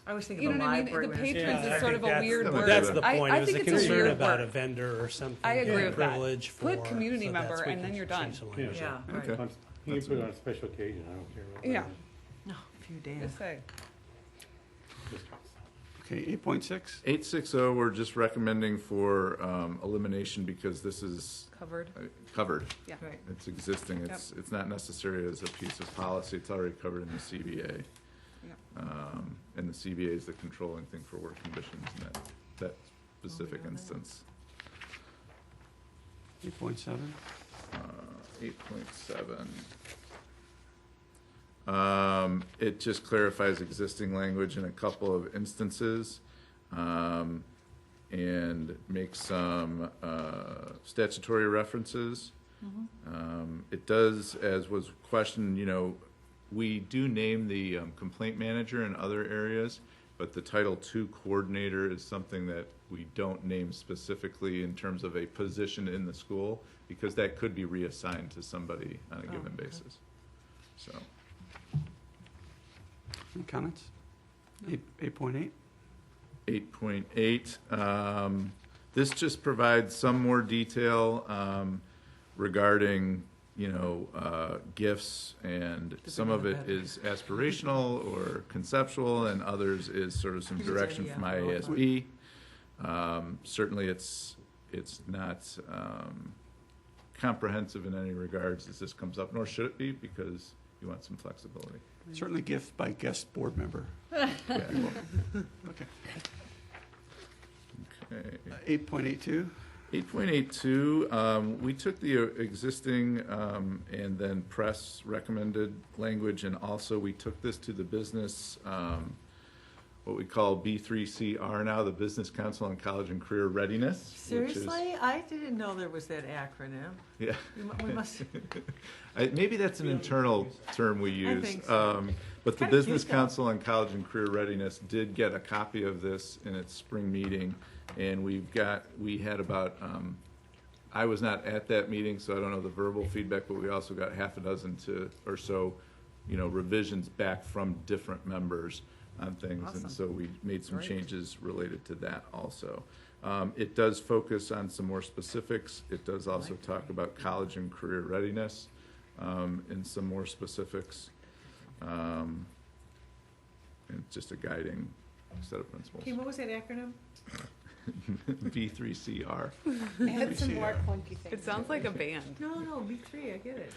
I was thinking
You
of
know what I mean?
library.
The
ministry.
patrons
Yeah,
is sort of a weird
that might
word.
be
That's
better.
the point.
I
It was a
think it's a
concern
weird
about
word.
a vendor or something.
I agree with that.
privilege
Put
for-
community
so that's-
member,
we
and then
can
you're done.
change the language.
Yeah, right.
Okay.
You can put it on a special occasion, I don't care what.
Yeah.
No, a few days.
Just say.
Okay, 8.6.
860, we're just recommending for elimination because this is
Covered.
covered.
Yeah.
Right.
It's existing. It's not necessary as a piece of policy. It's already covered in the CBA. And the CBA is the controlling thing for work conditions in that specific instance.
8.7.
8.7. It just clarifies existing language in a couple of instances, and makes some statutory references. It does, as was questioned, we do name the complaint manager in other areas, but the Title II coordinator is something that we don't name specifically in terms of a position in the school, because that could be reassigned to somebody on a given basis. So,
Any comments? 8.8.
8.8, this just provides some more detail regarding, gifts, and some of it is aspirational or conceptual, and others is sort of some direction from IASB. Certainly, it's not comprehensive in any regards as this comes up, nor should it be, because you want some flexibility.
Certainly gift by guest board member.
Yeah.
Okay.
Okay.
8.82.
8.82, we took the existing and then press recommended language, and also we took this to the business, what we call B3CR now, the Business Council on College and Career Readiness. which is-
Seriously? I didn't know there was that acronym.
Yeah.
We must,
Maybe that's an internal term we use.
think so.
But the
Kinda
Business
cute, though.
Council on College and Career Readiness did get a copy of this in its spring meeting, and we had about, I was not at that meeting, so I don't know the verbal feedback, but we also got half a dozen or so, revisions back from different members on things, and
Awesome.
so we made some
Great.
changes related to that also. It does focus on some more specifics. It does also talk about college and career readiness in some more specifics. And it's just a guiding set of principles.
okay, what was that acronym?
B3CR.
Add some more clunky things.
It sounds like a band.
No, B3, I get it.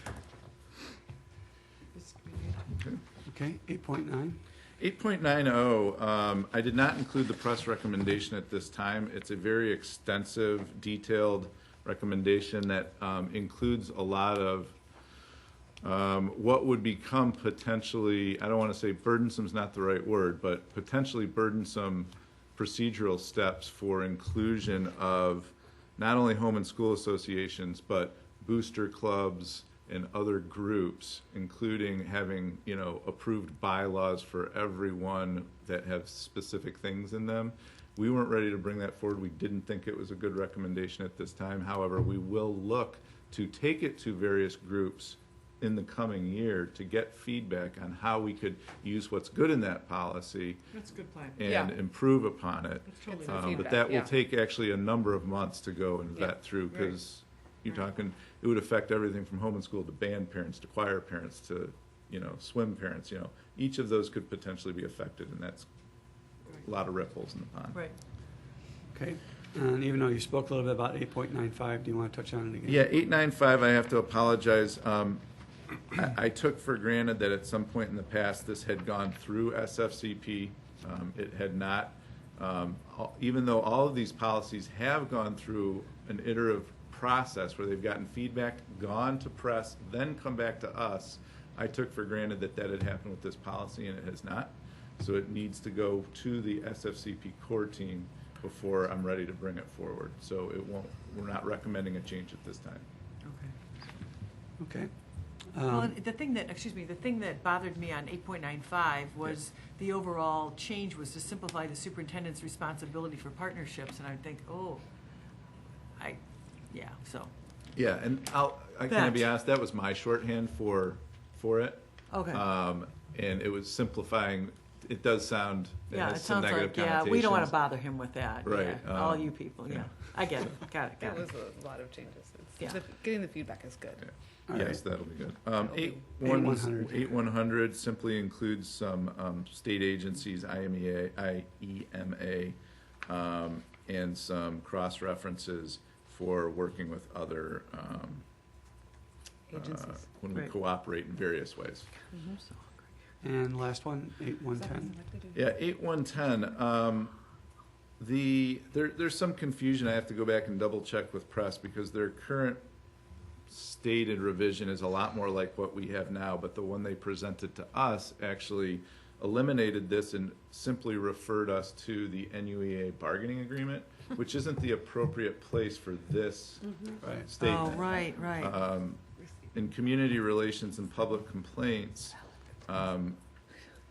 Okay, 8.9.
8.90, I did not include the press recommendation at this time. It's a very extensive, detailed recommendation that includes a lot of what would become potentially, I don't want to say burdensome is not the right word, but potentially burdensome procedural steps for inclusion of not only home and school associations, but booster clubs and other groups, including having, approved bylaws for everyone that have specific things in them. We weren't ready to bring that forward. We didn't think it was a good recommendation at this time. However, we will look to take it to various groups in the coming year to get feedback on how we could use what's good in that policy
That's a good plan.
and
Yeah.
improve upon it.
That's totally
some
good.
But
feedback,
that will
yeah.
take actually a number of months to go and
Yeah.
vet through,
Right.
because you're talking, it would affect everything from home and school to band parents, to choir parents, to, swim parents, Each of those could potentially be affected, and that's a lot of ripples in the pond.
Right.
Okay, and even though you spoke a little bit about 8.95, do you want to touch on it again?
Yeah, 895, I have to apologize. I took for granted that at some point in the past, this had gone through SFCP. It had not, even though all of these policies have gone through an iterative process where they've gotten feedback, gone to press, then come back to us. I took for granted that that had happened with this policy, and it has not. So it needs to go to the SFCP core team before I'm ready to bring it forward. So it won't, we're not recommending a change at this time.
Okay.
Okay.
Well, and the thing that bothered me on 8.95 was the overall change was to simplify the superintendent's responsibility for partnerships, and I would think, so.
Yeah, and I can be honest, that was my shorthand for it.
Okay.
And it was simplifying, it does sound, it
Yeah,
has
it
some
sounds
negative
like,
connotations.
we don't want to bother him with that.
Right,
Yeah, all you people, yeah. I get it, got
That was
it.
a lot of changes.
Yeah.
Getting the feedback is good.
All
Yes,
right.
that'll be good.
be-
8100 simply includes some state agencies, IEMA, and some cross-references for working with other,
Agencies.
when we
Right.
cooperate in various ways.
And last one, 8110.
Yeah, 8110, there's some confusion. I have to go back and double check with press because their current stated revision is a lot more like what we have now, but the one they presented to us actually eliminated this and simply referred us to the NUEA bargaining agreement, which isn't the appropriate place for this
Right.
statement.
Oh, right.
In community relations and public complaints,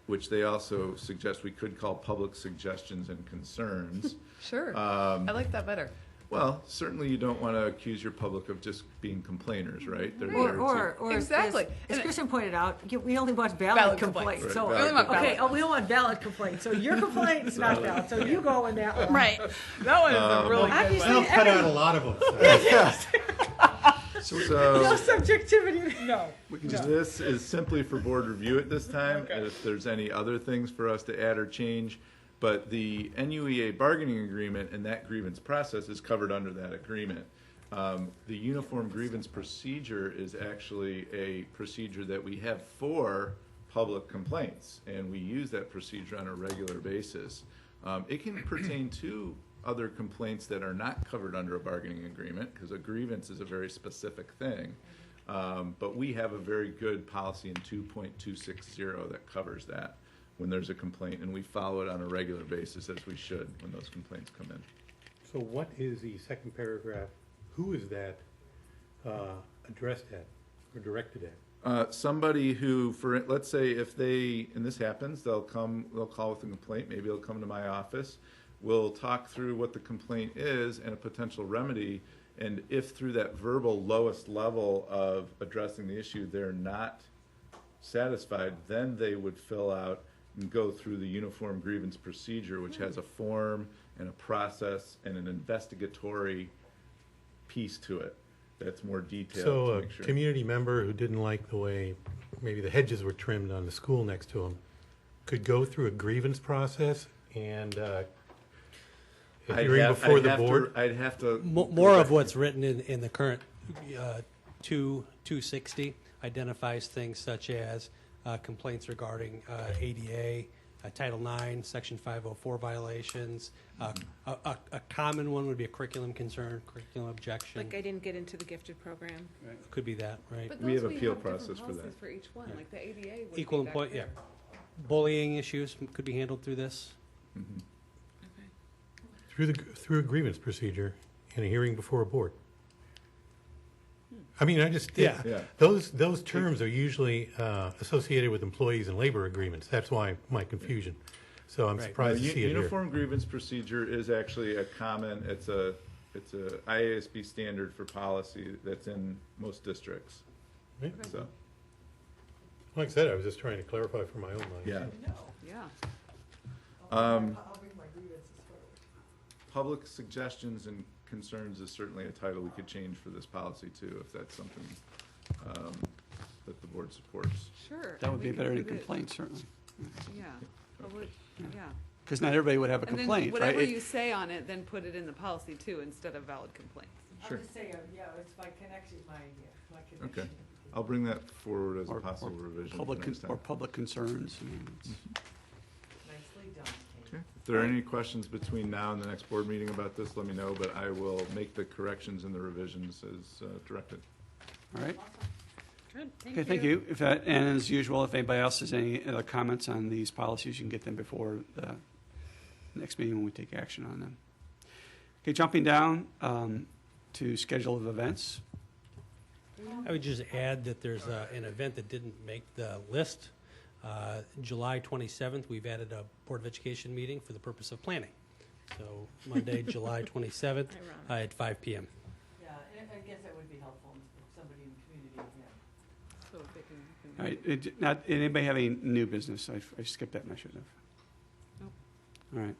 which they also suggest we could call public suggestions and concerns.
Sure. I like that better.
Well, certainly you don't want to accuse your public of just being complainers, right? They're there to-
Or
Exactly.
as Kristen pointed out, we only want valid
Valid
complaints.
complaints.
So,
Right, valid
okay, we don't want valid complaints. So your complaint is not valid, so you go in that one.
Right.
That one is a really good
Obviously,
one.
They'll cut out a lot of them.
No
So
subjectivity, no.
this is simply for board review at this time, and if there's any other things for us to add or change. But the NUEA bargaining agreement and that grievance process is covered under that agreement. The uniform grievance procedure is actually a procedure that we have for public complaints, and we use that procedure on a regular basis. It can pertain to other complaints that are not covered under a bargaining agreement, because a grievance is a very specific thing. But we have a very good policy in 2.260 that covers that when there's a complaint, and we follow it on a regular basis as we should when those complaints come in.
So what is the second paragraph? Who is that addressed at or directed at?
Somebody who, let's say if they, and this happens, they'll call with a complaint, maybe they'll come to my office, we'll talk through what the complaint is and a potential remedy, and if through that verbal lowest level of addressing the issue, they're not satisfied, then they would fill out and go through the uniform grievance procedure, which has a form and a process and an investigatory piece to it that's more detailed
So
to
a
make sure.
community member who didn't like the way maybe the hedges were trimmed on the school next to him could go through a grievance process and a hearing before the board?
I'd have to.
More of what's written in the current 260 identifies things such as complaints regarding ADA, Title IX, Section 504 violations. A common one would be a curriculum concern, curriculum objection.
Like I didn't get into the gifted program.
Could be that, right?
But
We
those
have appeal
different
process for
policies
that.
For each one, like the ADA would
Equal
be back
employee, yeah.
there.
Bullying issues could be handled through this.
Mhm.
Through a grievance procedure and a hearing before a board. I mean,
Yeah.
Yeah.
those terms are usually associated with employees and labor agreements. That's why my confusion. So I'm
Right.
surprised to see it here.
Uniform grievance procedure is actually a common, it's a IASB standard for policy that's in most districts,
Right?
so,
Like I said, I was just trying to clarify for my own mind.
yeah.
Yeah.
I'll bring my grievances forward.
Public suggestions and concerns is certainly a title we could change for this policy too, if that's something that the board supports.
Sure.
That would
and
be
we
better
could
than
put it-
complaint, certainly.
Yeah. Yeah.
Because not everybody would have a
And then
complaint, right?
whatever you say on it, then put it in the policy too, instead of valid complaints.
Sure.
I'll just say, it's my connection, my
Okay.
connection.
I'll bring that forward as a
or
possible revision for
public,
next time.
or public concerns. I mean, it's-
Nicely done, Kate.
Okay. If there are any questions between now and the next board meeting about this, let me know, but I will make the corrections and the revisions as directed.
All right.
Good,
Okay, thank you. If that, and as usual, if anybody else has any other comments on these policies, you can get them before the next meeting when we take action on them. Okay, jumping down to schedule of events.
I would just add that there's an event that didn't make the list. July 27th, we've added a Board of Education meeting for the purpose of planning. So Monday, July 27th at 5 p.m.
Yeah, and I guess that would be helpful if somebody in the community, yeah.
So if they can-
All right, not, anybody have any new business? I skipped that and I should have.
Nope.
All right.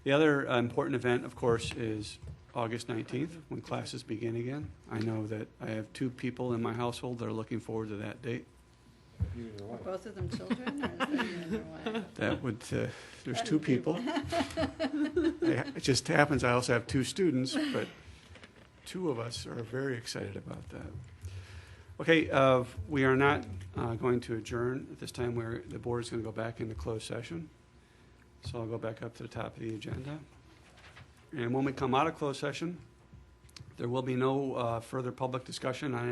The other important event, of course, is August 19th, when classes begin again. I know that I have 2 people in my household that are looking forward to that date.
Are both of them children, or is there either way?
That would, there's 2 people. It just happens I also have 2 students, but 2 of us are very excited about that. Okay, we are not going to adjourn at this time. The board is going to go back into closed session. So I'll go back up to the top of the agenda. And when we come out of closed session, there will be no further public discussion on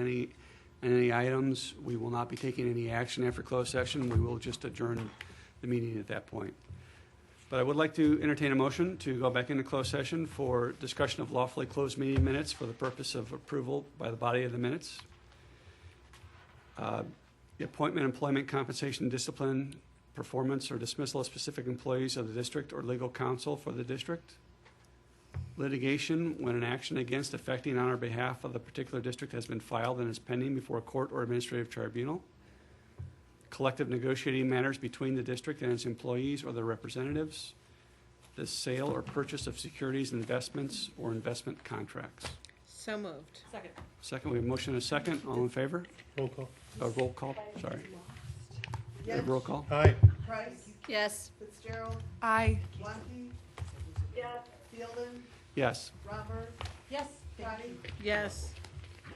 any items. We will not be taking any action after closed session. We will just adjourn the meeting at that point. But I would like to entertain a motion to go back into closed session for discussion of lawfully closed meeting minutes for the purpose of approval by the body of the minutes. The appointment, employment, compensation, discipline, performance, or dismissal of specific employees of the district or legal counsel for the district. Litigation when an action against, affecting, on or behalf of the particular district has been filed and is pending before a court or administrative tribunal. Collective negotiating matters between the district and its employees or their representatives. The sale or purchase of securities, investments, or investment contracts.
So moved.
Second.
Second, we have a motion and a second. All in favor?
Roll call.
Roll call, sorry.
Yes.
Roll call.
Aye.
Price,
Yes.
Fitzgerald,
Aye.
Wonky,
Yes.
Fielden,
Yes,
Romberg,
Yes.
Crotty.
Yes.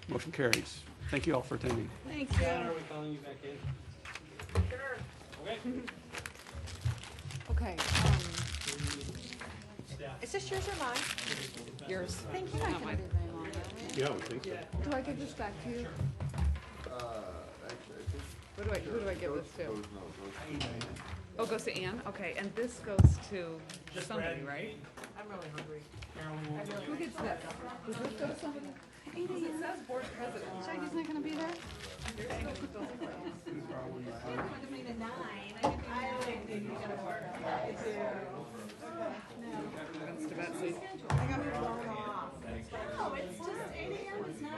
motion carries. Thank you all for attending.
Thank you.
Are we calling you back in?
Sure.
Okay.
Is this yours or mine?
Yours.
Thank you.
Not mine.
Yeah, I would think so.
Do I give this back to you? Who do I give this to? Oh, it goes to Ann? Okay, and this goes to somebody, right?
I'm really hungry.
Who gets this? Does this go to somebody? It says board president.
Jackie's not gonna be there?
I got it blown off.
No, it's just 8 a.m. It's not.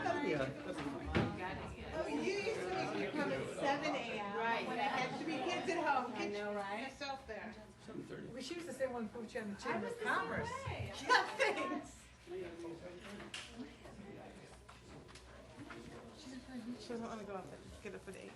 Oh, you used to make me come at 7 a.m. Right. When I had 3 kids at home. I know, right? Myself there.
We should use the same one put you on the Chamber of Commerce.
Yeah, thanks.
She doesn't want to go up, get up at 8.